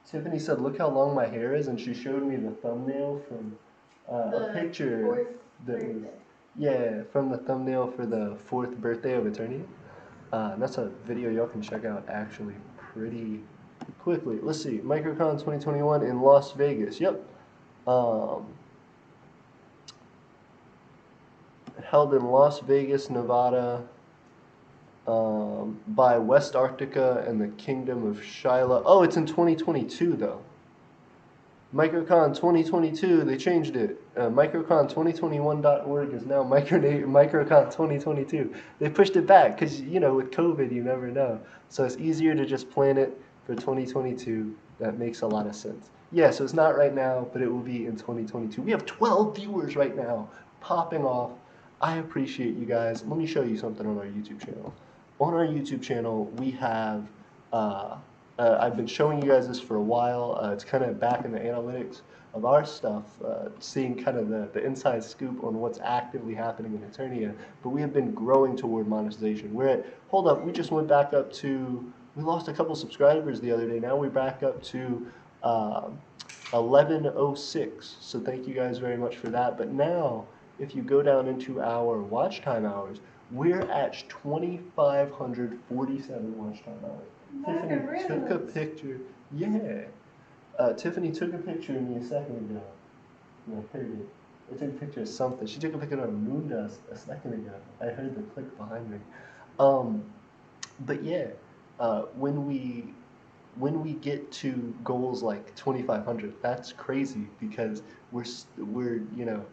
Tiffany said, look how long my hair is, and she showed me the thumbnail from a picture that was... Yeah, from the thumbnail for the 4th birthday of Eternia. And that's a video y'all can check out actually pretty quickly. Let's see, Microcon 2021 in Las Vegas. Yep. Held in Las Vegas, Nevada, by West Arctica and the Kingdom of Shiloh. Oh, it's in 2022 though. Microcon 2022, they changed it. Microcon2021.org is now Microcon 2022. They pushed it back because, you know, with COVID, you never know. So it's easier to just plan it for 2022. That makes a lot of sense. Yeah, so it's not right now, but it will be in 2022. We have 12 viewers right now, popping off. I appreciate you guys. Let me show you something on our YouTube channel. On our YouTube channel, we have I've been showing you guys this for a while. It's kind of back in the analytics of our stuff, seeing kind of the inside scoop on what's actively happening in Eternia. But we have been growing toward monetization. Hold up, we just went back up to, we lost a couple subscribers the other day. Now we're back up to 1106. So thank you guys very much for that. But now, if you go down into our watch time hours, we're at 2,547 watch time hours. Tiffany took a picture. Yeah. Tiffany took a picture of me a second ago. No, I heard it. I took a picture of something. She took a picture of moon dust a second ago. I heard the click behind me. But yeah, when we get to goals like 2,500, that's crazy because we're you know.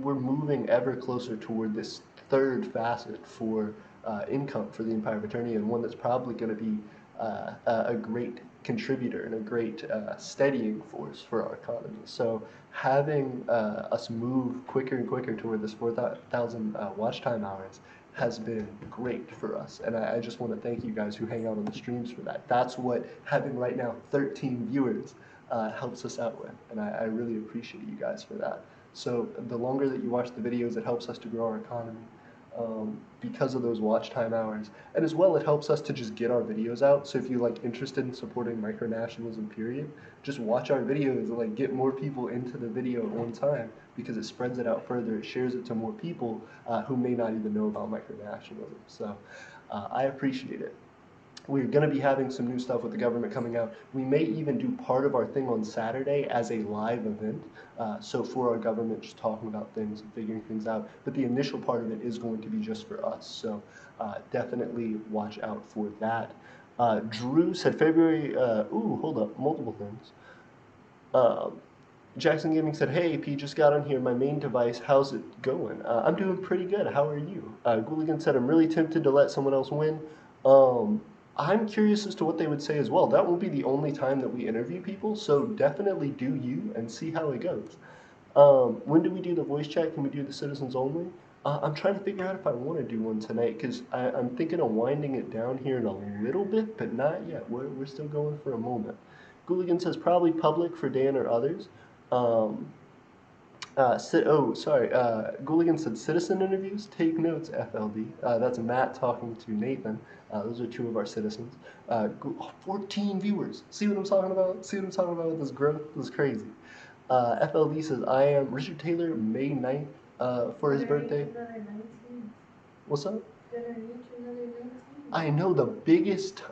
We're moving ever closer toward this third facet for income for the Empire of Eternia, and one that's probably going to be a great contributor and a great steadying force for our economy. So having us move quicker and quicker toward this 4,000 watch time hours has been great for us, and I just want to thank you guys who hang out on the streams for that. That's what having right now 13 viewers helps us out with, and I really appreciate you guys for that. So the longer that you watch the videos, it helps us to grow our economy because of those watch time hours. And as well, it helps us to just get our videos out. So if you're like interested in supporting micronationalism, period, just watch our videos and like get more people into the video at one time because it spreads it out further. It shares it to more people who may not even know about micronationalism. So I appreciate it. We're going to be having some new stuff with the government coming out. We may even do part of our thing on Saturday as a live event. So for our government, just talking about things and figuring things out. But the initial part of it is going to be just for us. So definitely watch out for that. Drew said February, ooh, hold up, multiple things. Jackson Gaming said, hey, AP, just got on here, my main device, how's it going? I'm doing pretty good, how are you? Gooligan said, I'm really tempted to let someone else win. I'm curious as to what they would say as well. That won't be the only time that we interview people, so definitely do you and see how it goes. When do we do the voice chat? Can we do the citizens only? I'm trying to figure out if I want to do one tonight because I'm thinking of winding it down here in a little bit, but not yet. We're still going for a moment. Gooligan says probably public for Dan or others. Gooligan said citizen interviews. Take notes, FLD. That's Matt talking to Nathan. Those are two of our citizens. 14 viewers. See what I'm talking about? See what I'm talking about with this growth? This is crazy. FLD says, I am Richard Taylor, May 9th for his birthday. What's up? I know the biggest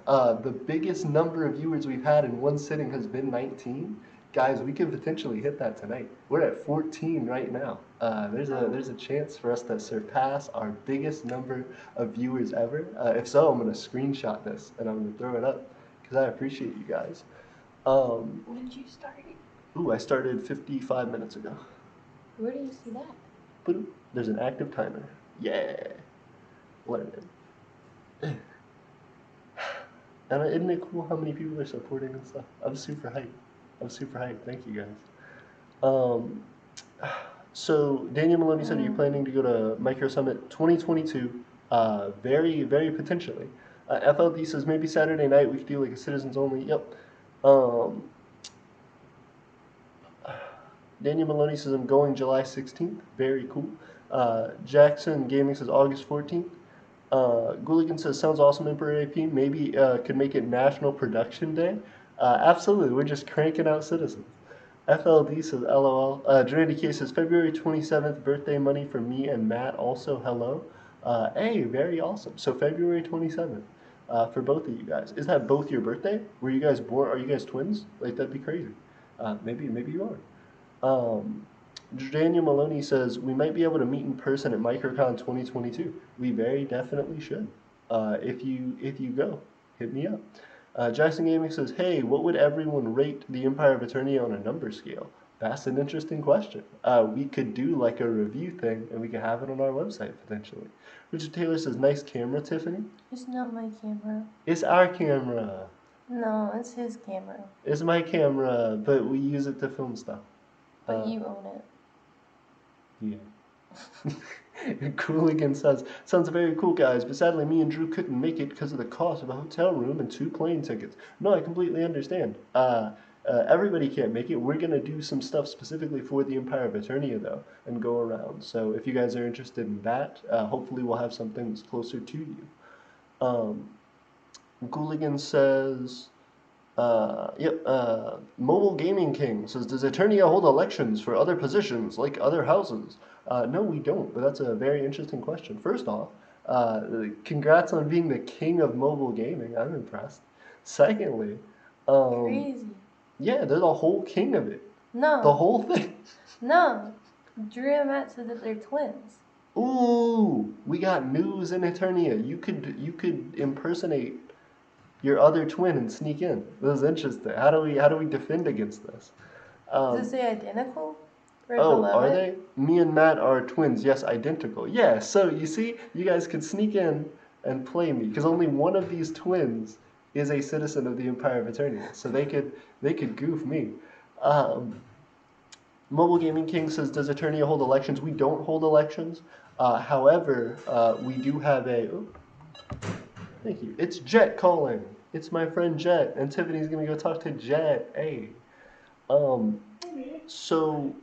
number of viewers we've had in one sitting has been 19. Guys, we could potentially hit that tonight. We're at 14 right now. There's a chance for us to surpass our biggest number of viewers ever. If so, I'm gonna screenshot this and I'm gonna throw it up because I appreciate you guys. When did you start it? Ooh, I started 55 minutes ago. Where do you see that? Boop. There's an active timer. Yeah. Let it in. And isn't it cool how many people are supporting and stuff? I'm super hyped. I'm super hyped. Thank you guys. Um, so Daniel Maloney said, "Are you planning to go to Micro Summit 2022?" Very, very potentially. FLD says maybe Saturday night we could do like a citizens only. Yep. Um, Daniel Maloney says I'm going July 16th. Very cool. Jackson Gaming says August 14th. Gooligan says, sounds awesome, Emperor AP. Maybe could make it National Production Day. Absolutely, we're just cranking out citizens. FLD says, LOL. Drandy K says, February 27th, birthday money for me and Matt. Also, hello. Hey, very awesome. So, February 27th for both of you guys. Is that both your birthday? Were you guys born? Are you guys twins? Like, that'd be crazy. Maybe you are. Daniel Maloney says, we might be able to meet in person at MicroCon 2022. We very definitely should. If you go, hit me up. Jackson Gaming says, hey, what would everyone rate the Empire of Eternia on a number scale? That's an interesting question. We could do like a review thing and we could have it on our website potentially. Richard Taylor says, nice camera, Tiffany. It's not my camera. It's our camera. No, it's his camera. It's my camera, but we use it to film stuff. But you own it. Yeah. Cooligan says, sounds very cool, guys, but sadly me and Drew couldn't make it because of the cost of a hotel room and 2 plane tickets. No, I completely understand. Everybody can't make it. We're going to do some stuff specifically for the Empire of Eternia, though, and go around. So if you guys are interested in that, hopefully we'll have something that's closer to you. Gooligan says, Mobile Gaming King says, does Eternia hold elections for other positions like other houses? No, we don't, but that's a very interesting question. First off, congrats on being the king of mobile gaming. I'm impressed. Secondly, Crazy. yeah, they're the whole king of it. No. The whole thing. No. Drew and Matt said that they're twins. Ooh, we got news in Eternia. You could impersonate your other twin and sneak in. This is interesting. How do we defend against this? Does it say identical? Or Oh, below are it? they? Me and Matt are twins. Yes, identical. Yeah, so you see, you guys could sneak in and play me because only one of these twins is a citizen of the Empire of Eternia. So they could goof me. Um, Mobile Gaming King says, does Eternia hold elections? We don't hold elections. However, we do have a. Oh, thank you. It's Jet calling. It's my friend Jet, and Tiffany's gonna go talk to Jet. Hey. Um, so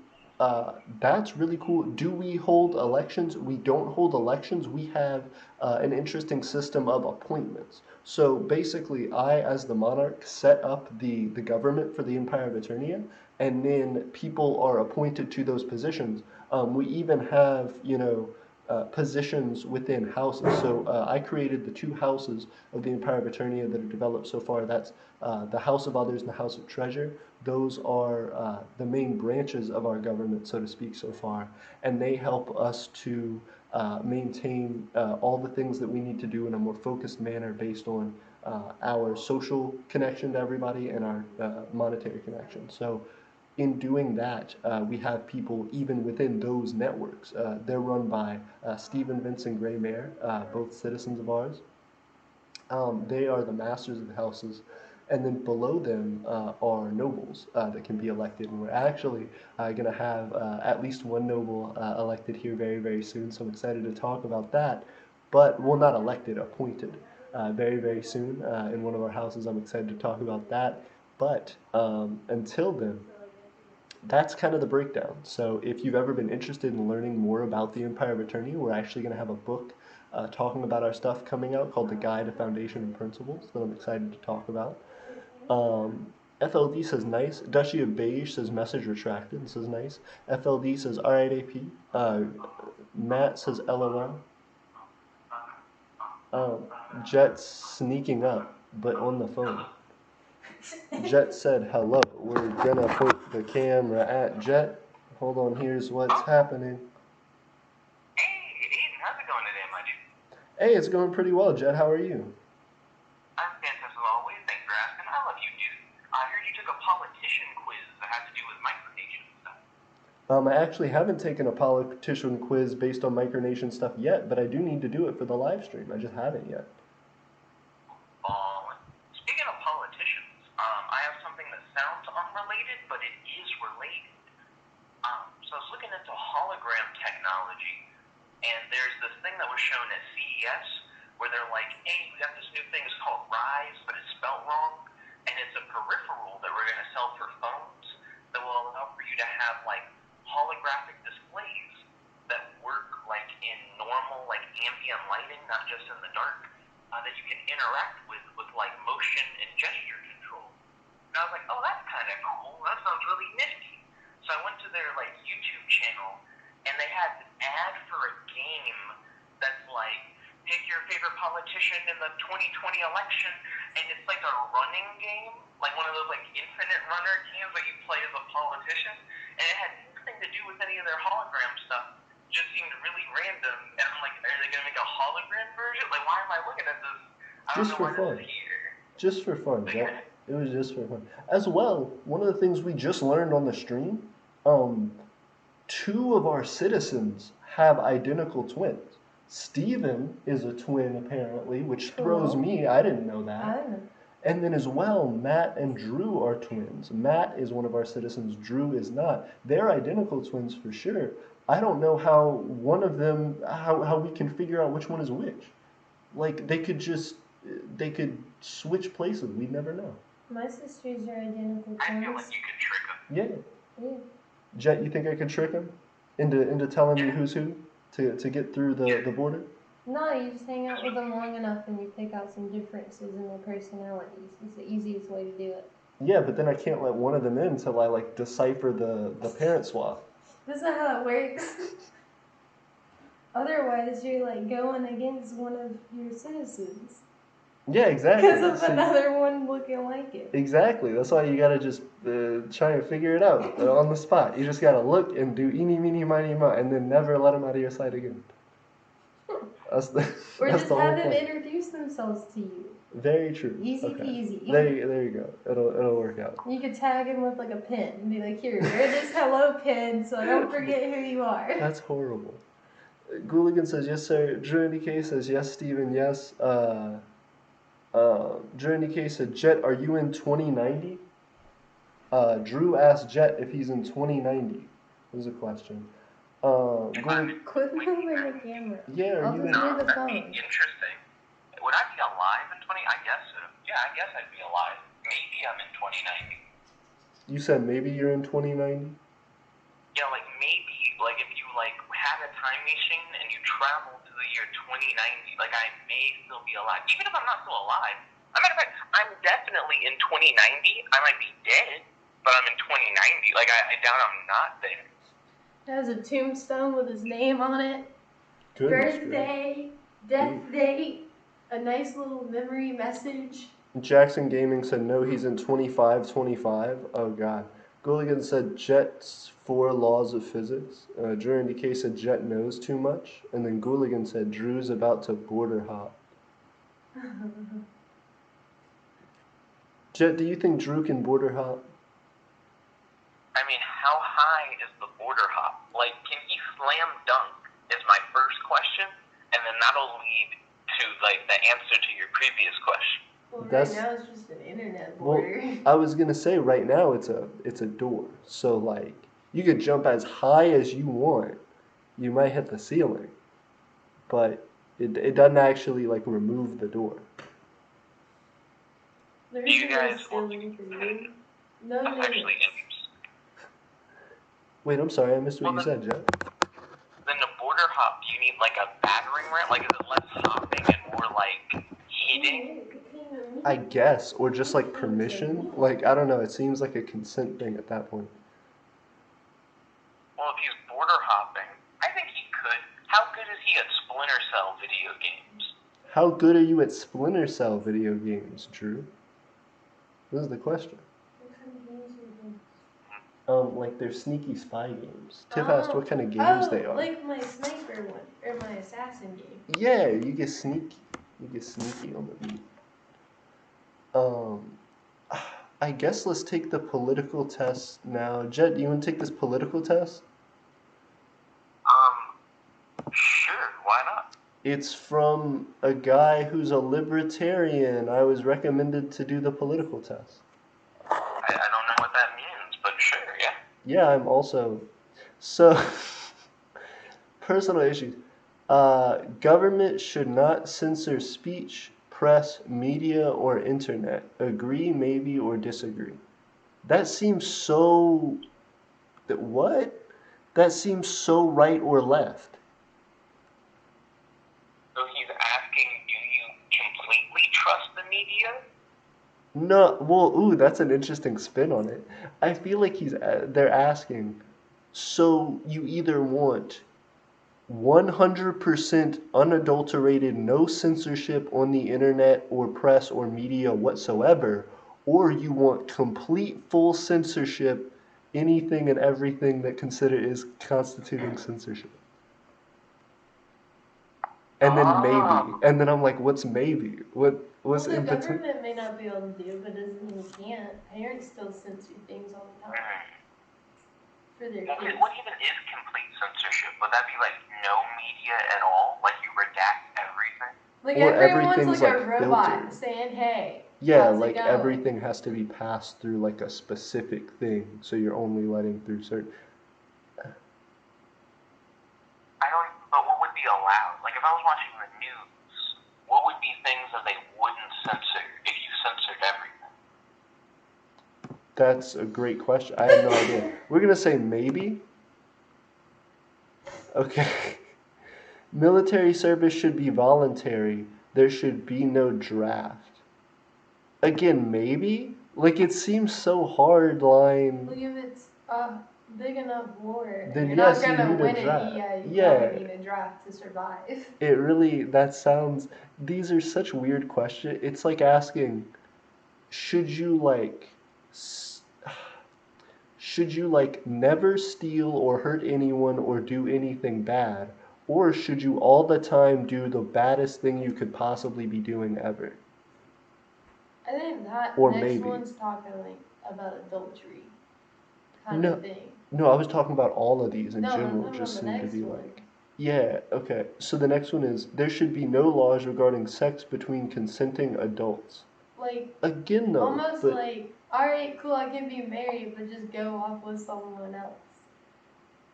that's really cool. Do we hold elections? We don't hold elections. We have an interesting system of appointments. So basically, I, as the monarch, set up the government for the Empire of Eternia, and then people are appointed to those positions. We even have, positions within houses. So I created the 2 houses of the Empire of Eternia that are developed so far. That's the House of Others and the House of Treasure. Those are the main branches of our government, so to speak, so far, and they help us to maintain all the things that we need to do in a more focused manner based on our social connection to everybody and our monetary connection. So in doing that, we have people even within those networks. They're run by Stephen Vincent Gray Mayer, both citizens of ours. They are the masters of the houses. And then below them are nobles that can be elected. And we're actually going to have at least one noble elected here very, very soon. So I'm excited to talk about that. But, well, not elected, appointed very, very soon in one of our houses. I'm excited to talk about that. But until then, that's kind of the breakdown. So if you've ever been interested in learning more about the Empire of Eternia, we're actually going to have a book talking about our stuff coming out called The Guide to Foundation and Principles that I'm excited to talk about. FLD says nice. Duchy of Beige says message retracted. Says nice. FLD says alright AP. Matt says LOL. Um, Jet's sneaking up, but on the phone. Jet said hello. We're gonna put the camera at Jet. Hold on, here's what's happening. Hey, Aiden, how's it going today, my dude? Hey, it's going pretty well, Jet. How are you? I'm fantastic as always. Thanks for asking. I love you, dude. I heard you took a politician quiz that had to do with micronation stuff. I actually haven't taken a politician quiz based on Micronation stuff yet, but I do need to do it for the live stream. I just haven't yet. Speaking of politicians, I have something that sounds unrelated, but it is related. So I was looking into hologram technology, and there's this thing that was shown at CES where they're like, hey, we got this new thing, it's called Rise, but it's spelled wrong, and it's a peripheral that we're going to sell for phones that will allow for you to have like holographic displays that work like in normal like ambient lighting, not just in the dark, that you can interact with like motion and gesture control. And I was like, oh, that's kind of cool. That sounds really nifty. So I went to their like YouTube channel, and they had an ad for a game that's like, pick your favorite politician in the 2020 election, and it's like a running game, like one of those like infinite runner games that you play as a politician, and it had nothing to do with any of their hologram stuff. It just seemed really random, and I'm like, are they gonna make a hologram version? Like, why am I looking at this? I don't Just know for why fun. this is here. Just for fun, But Jet. yeah. It was just for fun. As well, one of the things we just learned on the stream, two of our citizens have identical twins. Steven is a twin apparently, which throws Cool. me. I didn't know I that. don't know. And then as well, Matt and Drew are twins. Matt is one of our citizens, Drew is not. They're identical twins for sure. I don't know how one of them, how we can figure out which one is which. Like they could switch places. We'd never know. My sisters are identical I feel twins. like you could trick them. Yeah. Yeah. Jet, you think I could trick him into telling me who's who to get through the border? No, you just hang out with them long enough and you pick out some differences in their personalities. It's the easiest way to do it. Yeah, but then I can't let one of them in until I like decipher the parent swap. That's not how it works. Otherwise, you're like going against one of your citizens. Yeah, exactly. Because of See, another one looking like it. exactly. That's why you gotta just try and figure it out on the spot. You just gotta look and do eeny, meeny, miny, mo, and then never let them out of your sight again. That's the. Or that's just the have whole them point. introduce themselves to you. Very true. Easy Okay. peasy. There you go. It'll work out. You could tag him with like a pin and be like, here, wear this hello pin so I don't forget who you are. That's horrible. Gooligan says yes, sir. Drew K says yes, Steven, yes. Drew K said, Jet, are you in 2090? Drew asked Jet if he's in 2090. Was a question. Quit moving the camera. Yeah, are I'll you just in? move the That'd be phone. interesting. Would I be alive in 20? I guess so. Yeah, I guess I'd be alive. Maybe I'm in 2090. You said maybe you're in 2090? Yeah, like maybe, like if you like had a time machine and you traveled to the year 2090, like I may still be alive. Even if I'm not still alive. As a matter of fact, I'm definitely in 2090. I might be dead, but I'm in 2090. Like I doubt I'm not there. It has a tombstone with his name on it. Goodness Birthday, death date, a nice little memory message. Jackson Gaming said no, he's in 2525. Oh god. Gooligan said Jet's 4 laws of physics. Drew DK said Jet knows too much. And then Gooligan said Drew's about to border hop. Jet, do you think Drew can border hop? I mean, how high is the border hop? Like, can he slam dunk? Is my first question, and then that'll lead to like the answer to your previous question. Well, That's- right now it's just an internet Well, border. I was gonna say right now it's a door. So like you could jump as high as you want. You might hit the ceiling. But it doesn't actually like remove the door. There Do you isn't no guys ceiling for you. No That's limits. actually interesting. Wait, I'm sorry, I missed what you said, Jet. Then the border hop, do you need like a battering ram? Like, is it less hopping and more like hitting? I guess, or just like permission. Like I don't know. It seems like a consent thing at that point. Well, if he's border hopping, I think he could. How good is he at Splinter Cell video games? How good are you at Splinter Cell video games, Drew? This is the question. What kind of games are those? Like they're sneaky spy games. Tiff asked what kind of games they are. Like my sniper one, or my assassin game. Yeah, you get sneaky. You get sneaky on the beat. I guess let's take the political test now. Jet, do you want to take this political test? Sure, why not? It's from a guy who's a libertarian. I was recommended to do the political test. I don't know what that means, but sure, yeah. Yeah, I'm also. So, personal issues. Government should not censor speech, press, media, or internet. Agree, maybe, or disagree. That seems so. What? That seems so right or left. So he's asking, do you completely trust the media? No, well, ooh, that's an interesting spin on it. I feel like they're asking, so you either want 100% unadulterated, no censorship on the internet or press or media whatsoever, or you want complete full censorship, anything and everything that is constituting censorship. And then maybe, and then I'm like, what's maybe? What's The in between? government may not be able to do, but doesn't mean we can't. Parents still censor things all the time for their kids. What even is complete censorship? Would that be like no media at all? Like you redact everything? Like Or everyone's everything's, like a like, robot filtered. saying, "Hey." Yeah, how's it like going? everything has to be passed through like a specific thing, so you're only letting through certain. But what would be allowed? Like if I was watching the news, what would be things that they wouldn't censor if you censored everything? That's a great question. I have no idea. We're gonna say maybe. Okay. Military service should be voluntary. There should be no draft. Again, maybe? Like it seems so hard line. Well, if it's a big enough war, Then you're yes, not you gonna need a win draft. it. Yeah, you Yeah. probably need a draft to survive. It really, that sounds, these are such weird questions. It's like asking, should you like, should you like never steal or hurt anyone or do anything bad? Or should you all the time do the baddest thing you could possibly be doing ever? I think that Or next maybe. one's talking like about adultery kind No, of thing. no, I was talking about all of these in No, I'm general, talking just about the seem to next be one. like, yeah, okay. So the next one is, there should be no laws regarding sex between consenting adults. Like, Again, though, almost but like, alright, cool, I can be married, but just go off with someone else.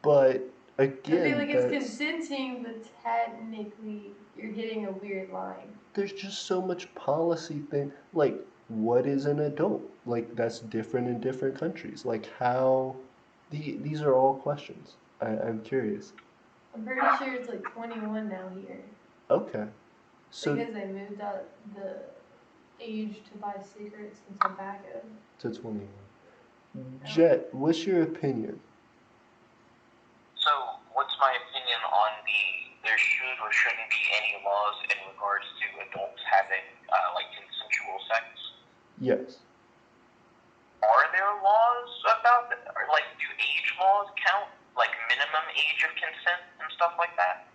but I feel again, like it's that's, consenting, but technically you're hitting a weird line. there's just so much policy thing. Like, what is an adult? Like, that's different in different countries. Like, how? These are all questions. I'm curious. I'm pretty sure it's like 21 now here. Okay. So Because they moved up the age to buy cigarettes and tobacco. to 21. Jet, what's your opinion? So what's my opinion on there should or shouldn't be any laws in regards to adults having like consensual sex? Yes. Are there laws about that? Or like do age laws count? Like minimum age of consent and stuff like that?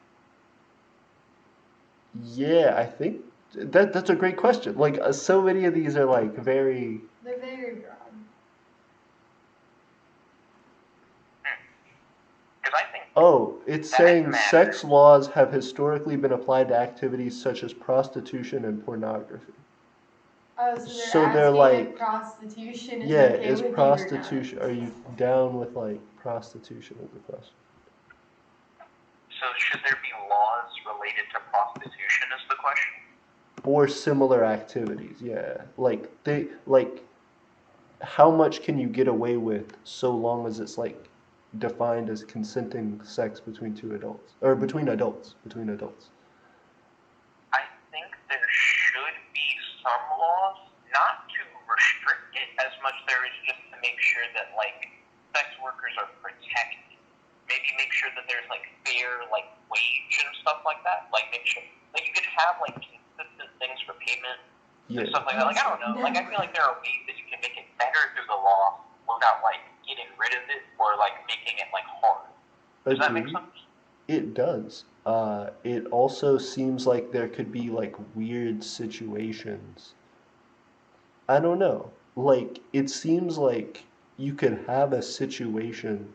Yeah, I think that's a great question. Like, so many of these are like very. They're very broad. Because I think Oh, it's that saying matters. sex laws have historically been applied to activities such as prostitution and pornography. Oh, So they're they're asking like, if prostitution is yeah, okay is with prostitution? you or Are you down with like prostitution? Is the question. So should there be laws related to prostitution is the question? Or similar activities, yeah. Like how much can you get away with so long as it's like defined as consenting sex between two adults or between adults. I think there should be some laws, not to restrict it as much there is just to make sure that like sex workers are protected. Maybe make sure that there's like fair like wage and stuff like that. Like make sure like you could have like consistent things for payment Yeah. and stuff like that. Like, I don't know. Like, I feel like there are ways that you can make it better through the law without, like, getting rid of it or, like, making it, like, hard. Does that make Agreed. sense? It does. It also seems like there could be like weird situations. I don't know. Like, it seems like you could have a situation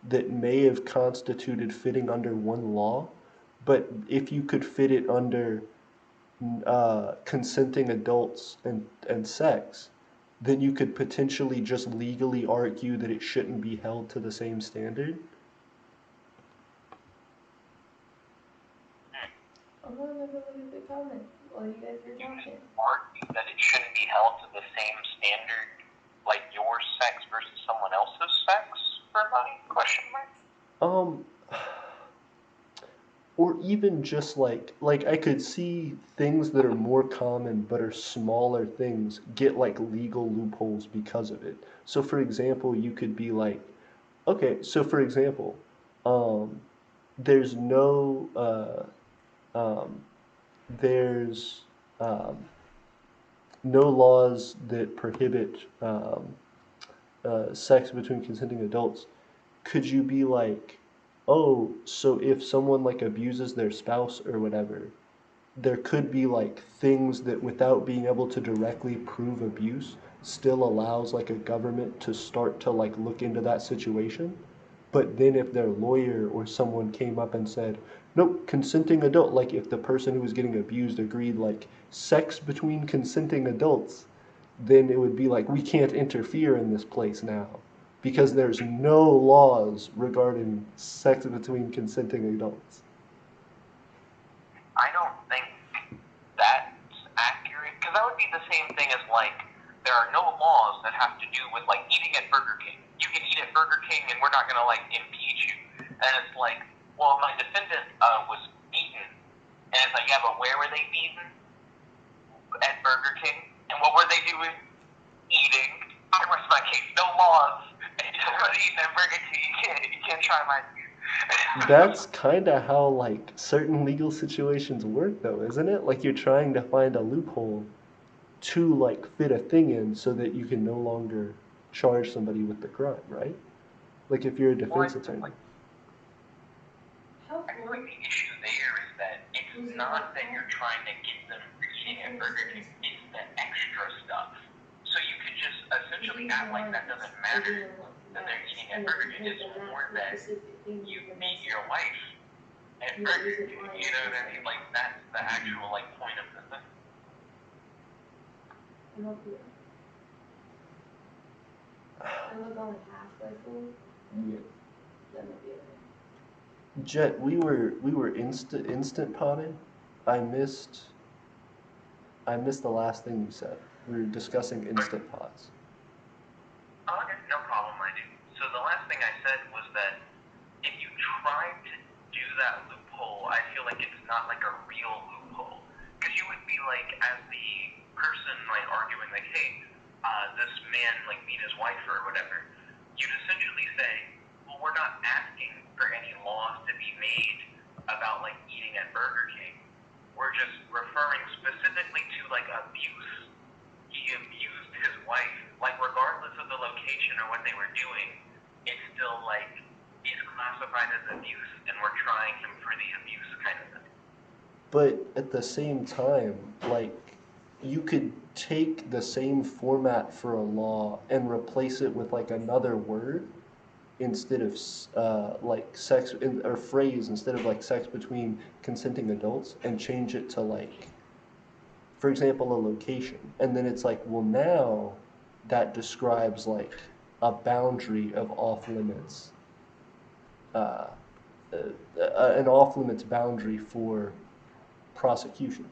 that may have constituted fitting under one law, but if you could fit it under consenting adults and sex, then you could potentially just legally argue that it shouldn't be held to the same standard. I'm gonna look at the comment while you guys are talking. Argue that it shouldn't be held to the same standard, like your sex versus someone else's sex for money? Question mark. Um, or even just like I could see things that are more common but are smaller things get like legal loopholes because of it. So for example, you could be like, okay, so for example, um, there's no um, there's no laws that prohibit sex between consenting adults. Could you be like, oh, so if someone like abuses their spouse or whatever, there could be like things that without being able to directly prove abuse still allows like a government to start to like look into that situation. But then if their lawyer or someone came up and said, nope, consenting adult, like if the person who was getting abused agreed like sex between consenting adults, then it would be like we can't interfere in this place now because there's no laws regarding sex between consenting adults. I don't think that's accurate, because that would be the same thing as, like, there are no laws that have to do with, like, eating at Burger King. You can eat at Burger King and we're not going to, like, impeach you. And it's like, well, my defendant was beaten. And it's like, yeah, but where were they beaten? At Burger King. And what were they doing? Eating. I rest my case. No laws. And you just go to eat at Burger King. You can't try my food. That's kind of how like certain legal situations work though, isn't it? Like you're trying to find a loophole to like fit a thing in so that you can no longer charge somebody with the crime, right? Like if you're a defense attorney. How I feel like the issue there is that it's not that you're trying to get them eating at Burger King, it's the extra stuff. So you could just essentially act like that doesn't matter that they're eating at Burger King. It's more that you meet your wife at Burger King. You know what I mean? Like that's the actual like point of the thing. I look only halfway full. Yeah. That might be it. Jet, we were instant potting. I missed the last thing you said. We were discussing instant pots. Oh, okay, no problem, I do. So the last thing I said was that if you try to do that loophole, I feel like it's not like a real loophole. Because you would be like, as the person like arguing like, hey, this man like beat his wife or whatever, you'd essentially say, well, we're not asking for any laws to be made about like eating at Burger King. We're just referring specifically to like abuse. He abused his wife, like regardless of the location or what they were doing, it's still like is classified as abuse, and we're trying him for the abuse kind of thing. But at the same time, like you could take the same format for a law and replace it with like another word instead of like sex or phrase instead of like sex between consenting adults and change it to like, for example, a location. And then it's like, well, now that describes like a boundary of off limits, uh, an off limits boundary for prosecution.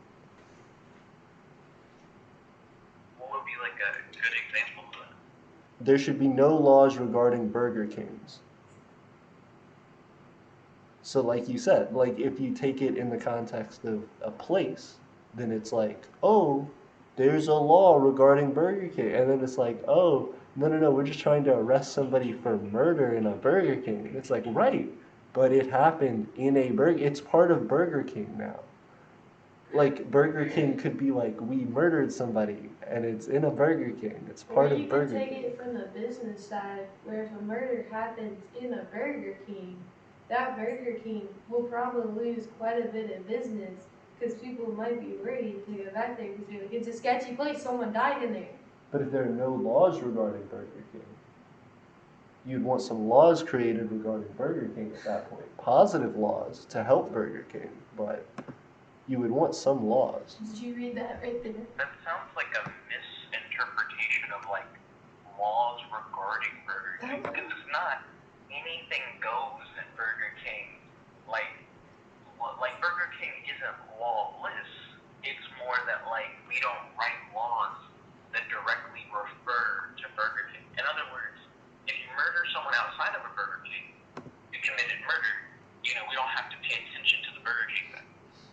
What would be like a good example of that? There should be no laws regarding Burger Kings. So like you said, like if you take it in the context of a place, then it's like, oh, there's a law regarding Burger King. And then it's like, oh, no, we're just trying to arrest somebody for murder in a Burger King. It's like, right, but it happened in a Burger, it's part of Burger King now. Like Burger King could be like, we murdered somebody, and it's in a Burger King. It's Or part you of could Burger take King. it from the business side, where if a murder happens in a Burger King, that Burger King will probably lose quite a bit of business because people might be worried to go back there because they're like, it's a sketchy place, someone died in there. But if there are no laws regarding Burger King, you'd want some laws created regarding Burger King at that point. Positive laws to help Burger King, but you would want some laws. Did you read that right there? That sounds like a misinterpretation of like laws regarding Burger King, because it's not anything goes at Burger King. Like Burger King isn't lawless. It's more that like we don't write laws that directly refer to Burger King. In other words, if you murder someone outside of a Burger King, you committed murder. You know, we don't have to pay attention to the Burger King then.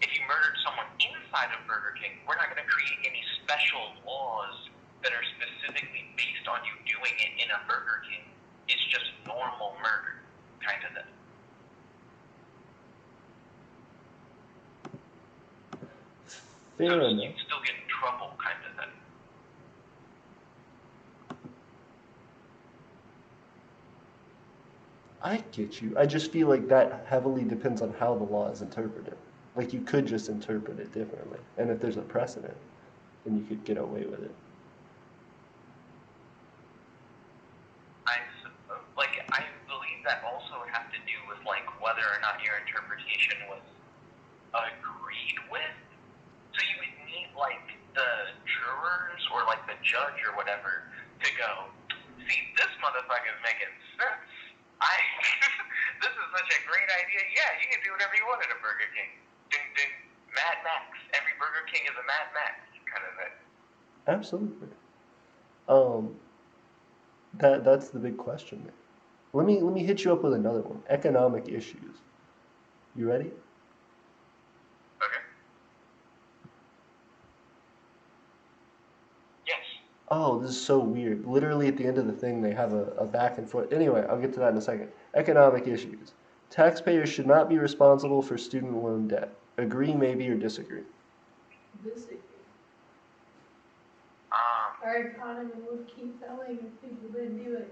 If you murdered someone inside of Burger King, we're not going to create any special laws that are specifically based on you doing it in a Burger King. It's just normal murder, kind of thing. Fair So enough. you still get in trouble, kind of thing. I get you. I just feel like that heavily depends on how the law is interpreted. Like you could just interpret it differently, and if there's a precedent, then you could get away with it. I believe that also has to do with like whether or not your interpretation was agreed with. So you would need like the jurors or like the judge or whatever to go, see, this motherfucker's making sense. This is such a great idea. Yeah, you can do whatever you want at a Burger King. Ding ding. Mad Max. Every Burger King is a Mad Max kind of thing. Absolutely. That's the big question there. Let me hit you up with another one. Economic issues. You ready? Okay. Yes. Oh, this is so weird. Literally at the end of the thing, they have a back and forth. Anyway, I'll get to that in a second. Economic issues. Taxpayers should not be responsible for student loan debt. Agree, maybe, or disagree? Disagree. Our economy would keep failing if people didn't do it.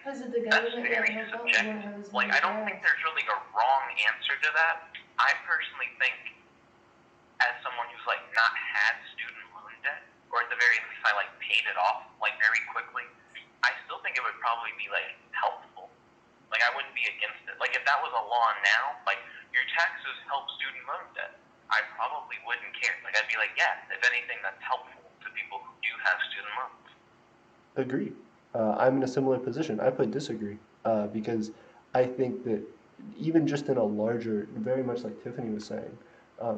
Because of the That's government very that help out subjective. more housing. Like, I don't think there's really a wrong answer to that. I personally think, as someone who's like not had student loan debt, or at the very least I like paid it off like very quickly, I still think it would probably be like helpful. Like I wouldn't be against it. Like if that was a law now, like your taxes help student loan debt, I probably wouldn't care. Like I'd be like, yeah, if anything, that's helpful to people who do have student loans. Agree. I'm in a similar position. I put disagree because I think that even just in a larger, very much like Tiffany was saying,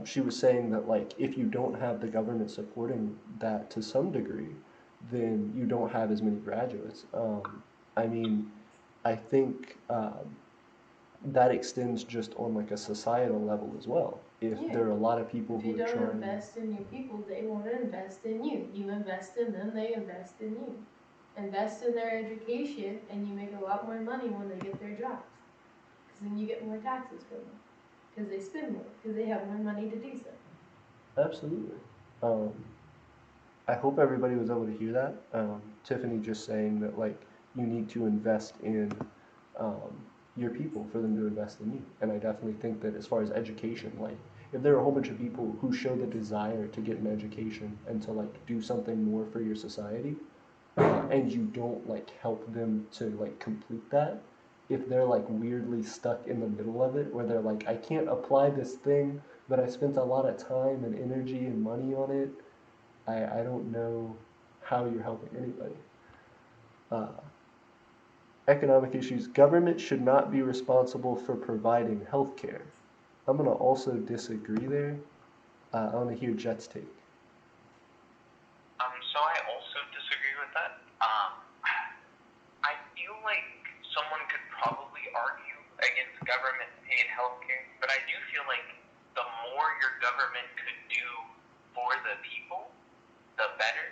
she was saying that like if you don't have the government supporting that to some degree, then you don't have as many graduates. I mean, I think that extends just on like a societal level as well. If Yeah. there are a lot of people If who you are don't trying, invest in your people, they won't invest in you. You invest in them, they invest in you. Invest in their education, and you make a lot more money when they get their jobs. Because then you get more taxes from them. Because they spend more. Because they have more money to do so. absolutely. I hope everybody was able to hear that. Tiffany just saying that like you need to invest in um, your people for them to invest in you, and I definitely think that as far as education, like if there are a whole bunch of people who show the desire to get an education and to like do something more for your society, and you don't like help them to like complete that, if they're like weirdly stuck in the middle of it, where they're like, I can't apply this thing, but I spent a lot of time and energy and money on it. I don't know how you're helping anybody. Uh, economic issues. Government should not be responsible for providing health care. I'm going to also disagree there. I want to hear Jet's take. So I also disagree with that. I feel like someone could probably argue against government-paid healthcare, but I do feel like the more your government could do for the people, the better.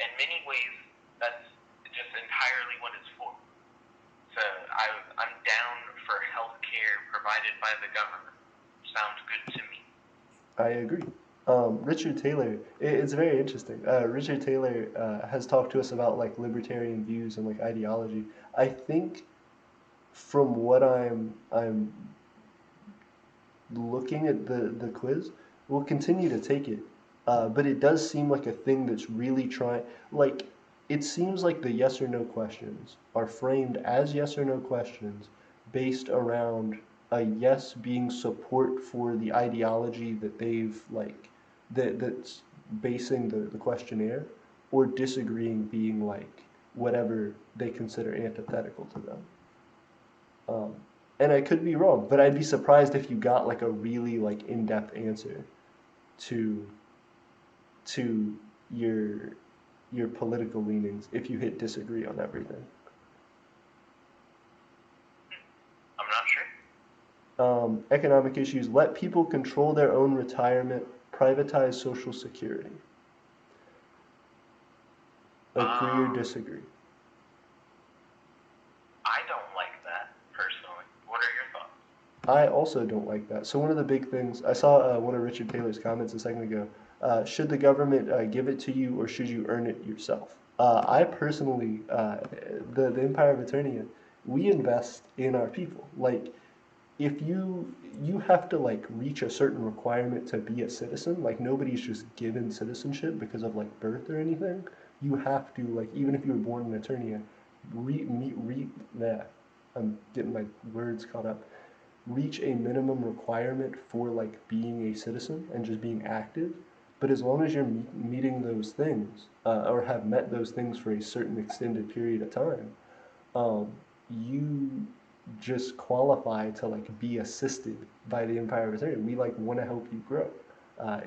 In many ways, that's just entirely what it's for. So I'm down for healthcare provided by the government. Sounds good to me. I agree. Richard Taylor, it's very interesting. Richard Taylor has talked to us about like libertarian views and like ideology. I think from what I'm looking at the quiz, we'll continue to take it. But it does seem like a thing that's really trying, like, it seems like the yes or no questions are framed as yes or no questions based around a yes being support for the ideology that they've, like, that's basing the questionnaire, or disagreeing being, like, whatever they consider antithetical to them. Um, and I could be wrong, but I'd be surprised if you got like a really like in-depth answer to to your your political leanings if you hit disagree on everything. I'm not sure. Economic issues: let people control their own retirement, privatize Social Security. Agree or disagree? I don't like that personally. What are your thoughts? I also don't like that. So one of the big things I saw one of Richard Taylor's comments a second ago. Should the government give it to you, or should you earn it yourself? I personally, the Empire of Eternia, we invest in our people. Like, if you have to like reach a certain requirement to be a citizen. Like, nobody's just given citizenship because of like birth or anything. You have to, like, even if you were born in Eternia, nah, I'm getting my words caught up, reach a minimum requirement for like being a citizen and just being active. But as long as you're meeting those things, or have met those things for a certain extended period of time, um, you just qualify to like be assisted by the Empire of Eternity. We like want to help you grow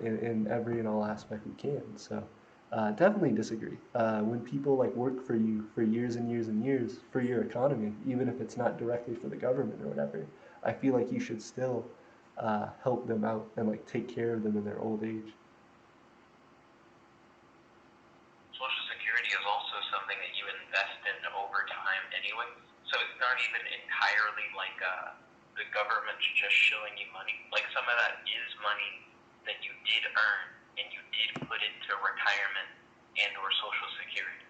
in every and all aspect we can. So definitely disagree. When people like work for you for years and years and years for your economy, even if it's not directly for the government or whatever, I feel like you should still help them out and like take care of them in their old age. Social Security is also something that you invest in over time anyway. So it's not even entirely like the government's just shilling you money. Like, some of that is money that you did earn and you did put into retirement and or Social Security.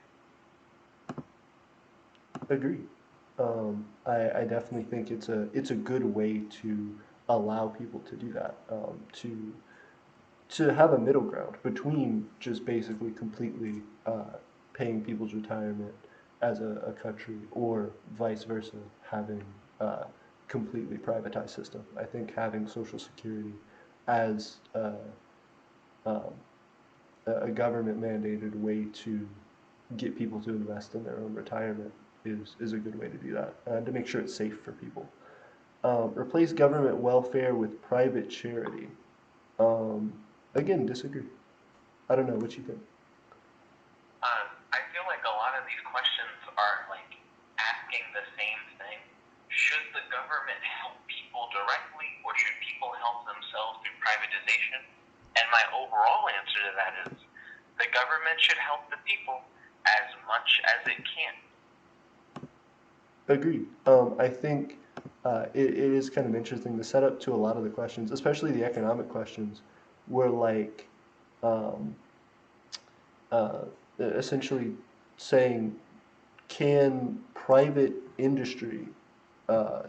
Agreed. I definitely think it's a good way to allow people to do that. To have a middle ground between just basically completely paying people's retirement as a country, or vice versa, having a completely privatized system. I think having Social Security as um, a government mandated way to get people to invest in their own retirement is a good way to do that, to make sure it's safe for people. Replace government welfare with private charity. Um, Again, disagree. I don't know what you think. I feel like a lot of these questions are like asking the same thing. Should the government help people directly, or should people help themselves through privatization? And my overall answer to that is the government should help the people as much as it can. Agreed. I think it is kind of interesting. The setup to a lot of the questions, especially the economic questions, were like um, uh, essentially saying, can private industry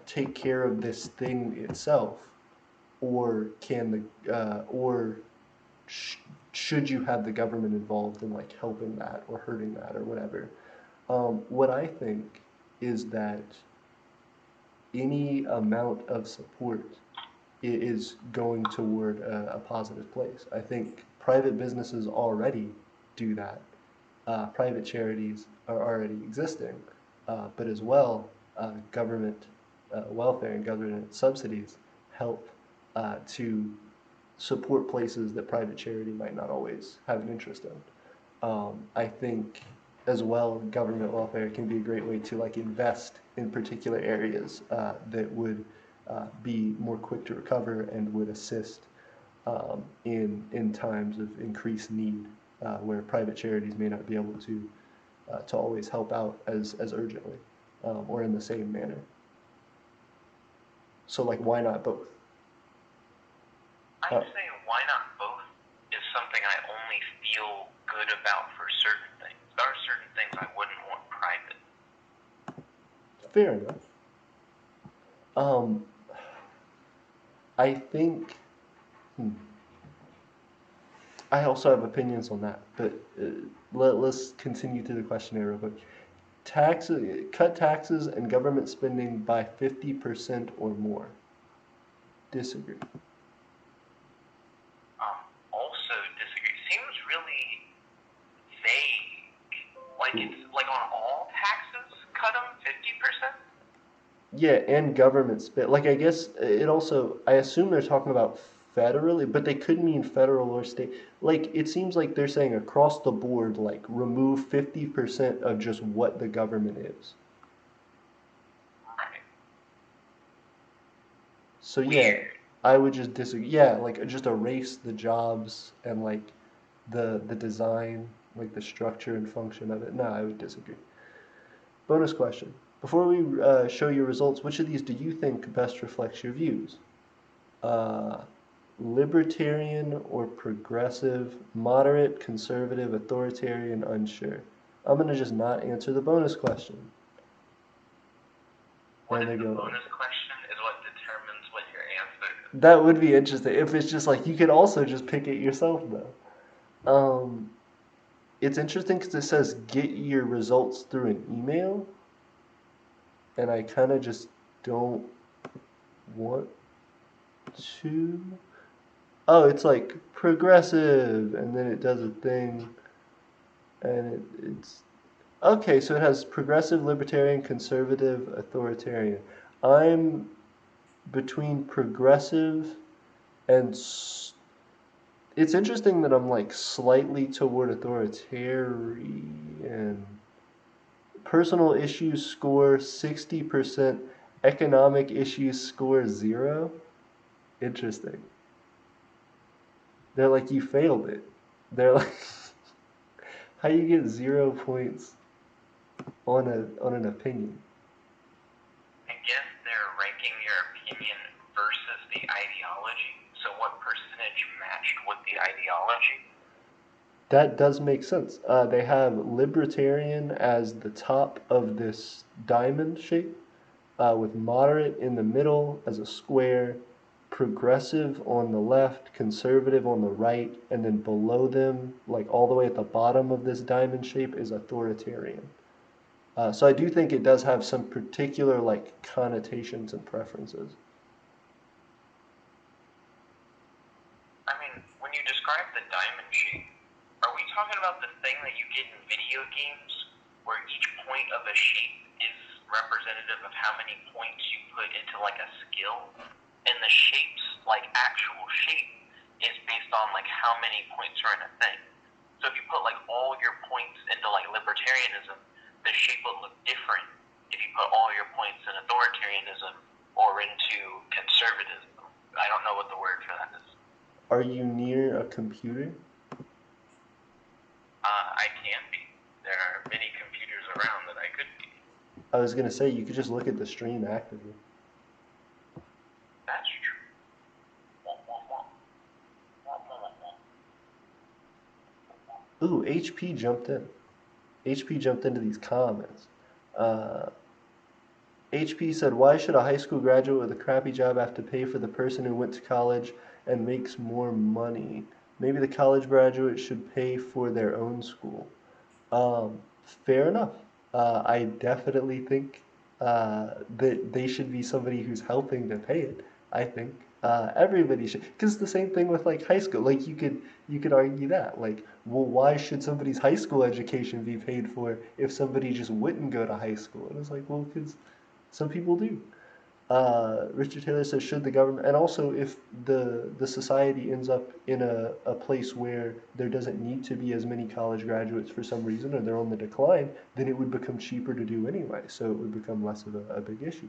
take care of this thing itself, or can or sh- should you have the government involved in like helping that or hurting that or whatever? What I think is that any amount of support is going toward a positive place. I think private businesses already do that. Private charities are already existing, but as well, government welfare and government subsidies help to support places that private charity might not always have an interest in. I think as well, government welfare can be a great way to like invest in particular areas that would be more quick to recover and would assist in times of increased need, where private charities may not be able to always help out as urgently, or in the same manner. So like, why not both? I'd say why not both is something I only feel good about for certain things. There are certain things I wouldn't want private. Fair enough. I think. I also have opinions on that, but let's continue through the questionnaire real quick. Cut taxes and government spending by 50% or more. Disagree. Also disagree. Seems really vague. Like it's like on all taxes, cut them 50%. Yeah, and government spend. Like I guess it also. I assume they're talking about federally, but they could mean federal or state. Like it seems like they're saying across the board, like remove 50% of just what the government is. Right. So yeah, Weird. I would just disagree. Yeah, like just erase the jobs and like the design, like the structure and function of it. No, I would disagree. Bonus question. Before we show your results, which of these do you think best reflects your views? Uh, libertarian or progressive, moderate, conservative, authoritarian, unsure. I'm going to just not answer the bonus question. What And is they the go, bonus question is what determines what your answer is. that would be interesting. If it's just like, you could also just pick it yourself though. It's interesting because it says get your results through an email. And I kind of just don't want to. Oh, it's like progressive, and then it does a thing, and it's okay. So it has progressive, libertarian, conservative, authoritarian. I'm between progressive and it's interesting that I'm like slightly toward authoritarian. Personal issues score 60%, economic issues score 0. Interesting. They're like, you failed it. They're like, how you get 0 points on an opinion? I guess they're ranking your opinion versus the ideology. So what percentage matched with the ideology? That does make sense. They have libertarian as the top of this diamond shape, with moderate in the middle as a square, progressive on the left, conservative on the right, and then below them, like all the way at the bottom of this diamond shape, is authoritarian. So I do think it does have some particular like connotations and preferences. I mean, when you describe the diamond shape, are we talking about the thing that you get in video games where each point of a shape is representative of how many points you put into like a skill? And the shape's like actual shape is based on like how many points are in a thing. So if you put like all your points into like libertarianism, the shape will look different if you put all your points in authoritarianism or into conservatism. I don't know what the word for that is. Are you near a computer? I can be. There are many computers around that I could be. I was gonna say you could just look at the stream actively. That's true. Ooh, HP jumped in. HP jumped into these comments. Uh, HP said, "Why should a high school graduate with a crappy job have to pay for the person who went to college and makes more money? Maybe the college graduate should pay for their own school." Fair enough. I definitely think that they should be somebody who's helping to pay it. I think everybody should, because it's the same thing with like high school. Like you could argue that like, well, why should somebody's high school education be paid for if somebody just wouldn't go to high school? And it's like, well, because some people do. Richard Taylor says, should the government, and also if the society ends up in a place where there doesn't need to be as many college graduates for some reason, or they're on the decline, then it would become cheaper to do anyway, so it would become less of a big issue.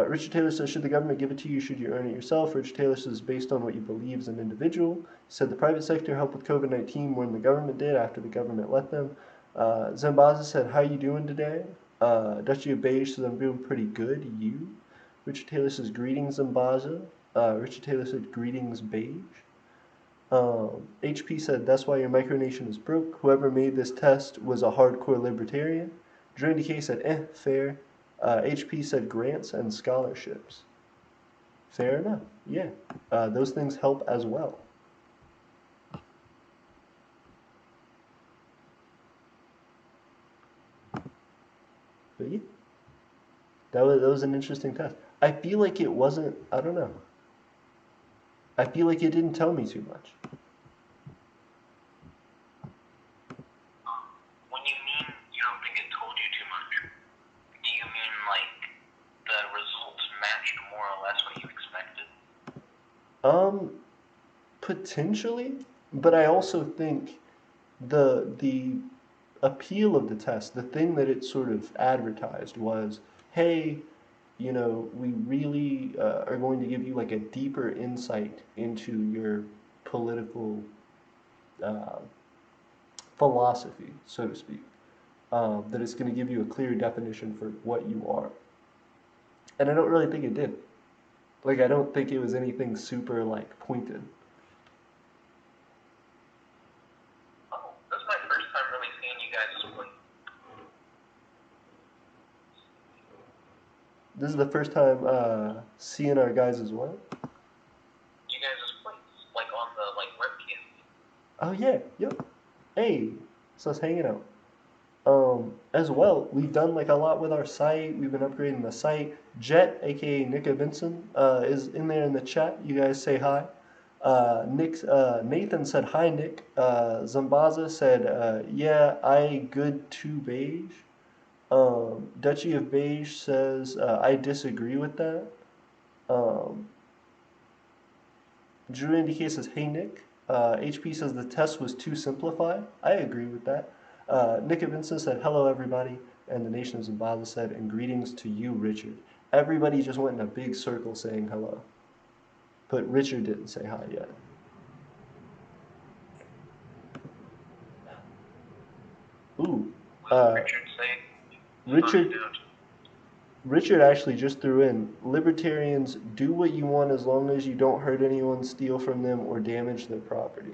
Richard Taylor says, should the government give it to you, should you earn it yourself? Richard Taylor says, based on what you believe as an individual. He said the private sector helped with COVID-19 more than the government did after the government let them. Zambaza said, how you doing today? Dutchy of Beige says, I'm doing pretty good. You? Richard Taylor says, greetings, Zambaza. Richard Taylor said, greetings, Beige. HP said that's why your micronation is broke. Whoever made this test was a hardcore libertarian. Drandy K said, fair. HP said grants and scholarships. Fair enough. Yeah. Those things help as well. But yeah, that was an interesting test. I feel like it wasn't. I don't know. I feel like it didn't tell me too much. When you mean you don't think it told you too much, do you mean like the results matched more or less what you expected? Potentially, but I also think the appeal of the test, the thing that it sort of advertised was, hey, we really are going to give you like a deeper insight into your political uh, philosophy, so to speak. That it's going to give you a clear definition for what you are. And I don't really think it did. Like, I don't think it was anything super, like, pointed. Oh, this is my first time really seeing you guys play. This is the first time seeing our guys as well. You guys' plates, like on the webcam. Oh, yeah, yep. Hey, so us hanging out. As well, we've done like a lot with our site. We've been upgrading the site. Jet, aka Nika Vinson, is in there in the chat. You guys say hi. Nathan said hi, Nick. Zambaza said, yeah, I good to beige. Duchy of Beige says, I disagree with that. Um, Drew Indica says, hey Nick. HP says the test was too simplified. I agree with that. Nick Vincent said, hello everybody. And the Nation of Zimbabwe said, and greetings to you, Richard. Everybody just went in a big circle saying hello. But Richard didn't say hi yet. Ooh. Richard say? Richard actually just threw in, libertarians do what you want as long as you don't hurt anyone, steal from them, or damage their property.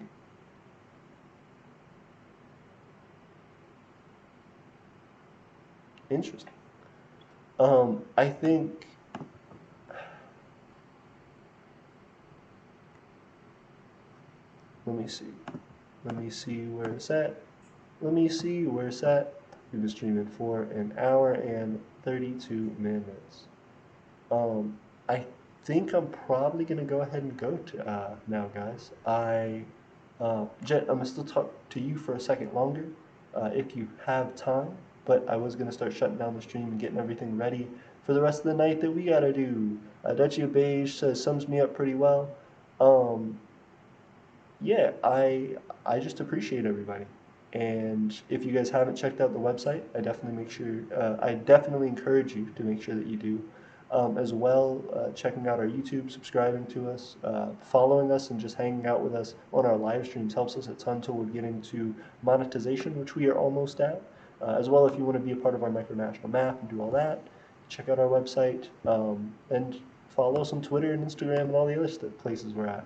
Interesting. I think let me see. Let me see where it's at. Let me see where it's at. We've been streaming for an hour and 32 minutes. I think I'm probably gonna go ahead and go to now, guys. Jet, I'm gonna still talk to you for a second longer, if you have time. But I was gonna start shutting down the stream and getting everything ready for the rest of the night that we gotta do. Duchy of Beige says sums me up pretty well. Um, yeah, I just appreciate everybody. And if you guys haven't checked out the website, I definitely encourage you to make sure that you do. As well, checking out our YouTube, subscribing to us, following us, and just hanging out with us on our live streams helps us a ton till we're getting to monetization, which we are almost at. As well, if you want to be a part of our micronational map and do all that, check out our website, and follow us on Twitter and Instagram and all the other places we're at.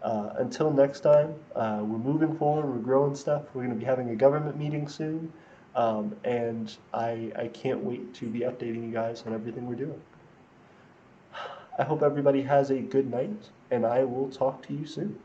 Until next time, we're moving forward, we're growing stuff. We're going to be having a government meeting soon, and I can't wait to be updating you guys on everything we're doing. I hope everybody has a good night, and I will talk to you soon.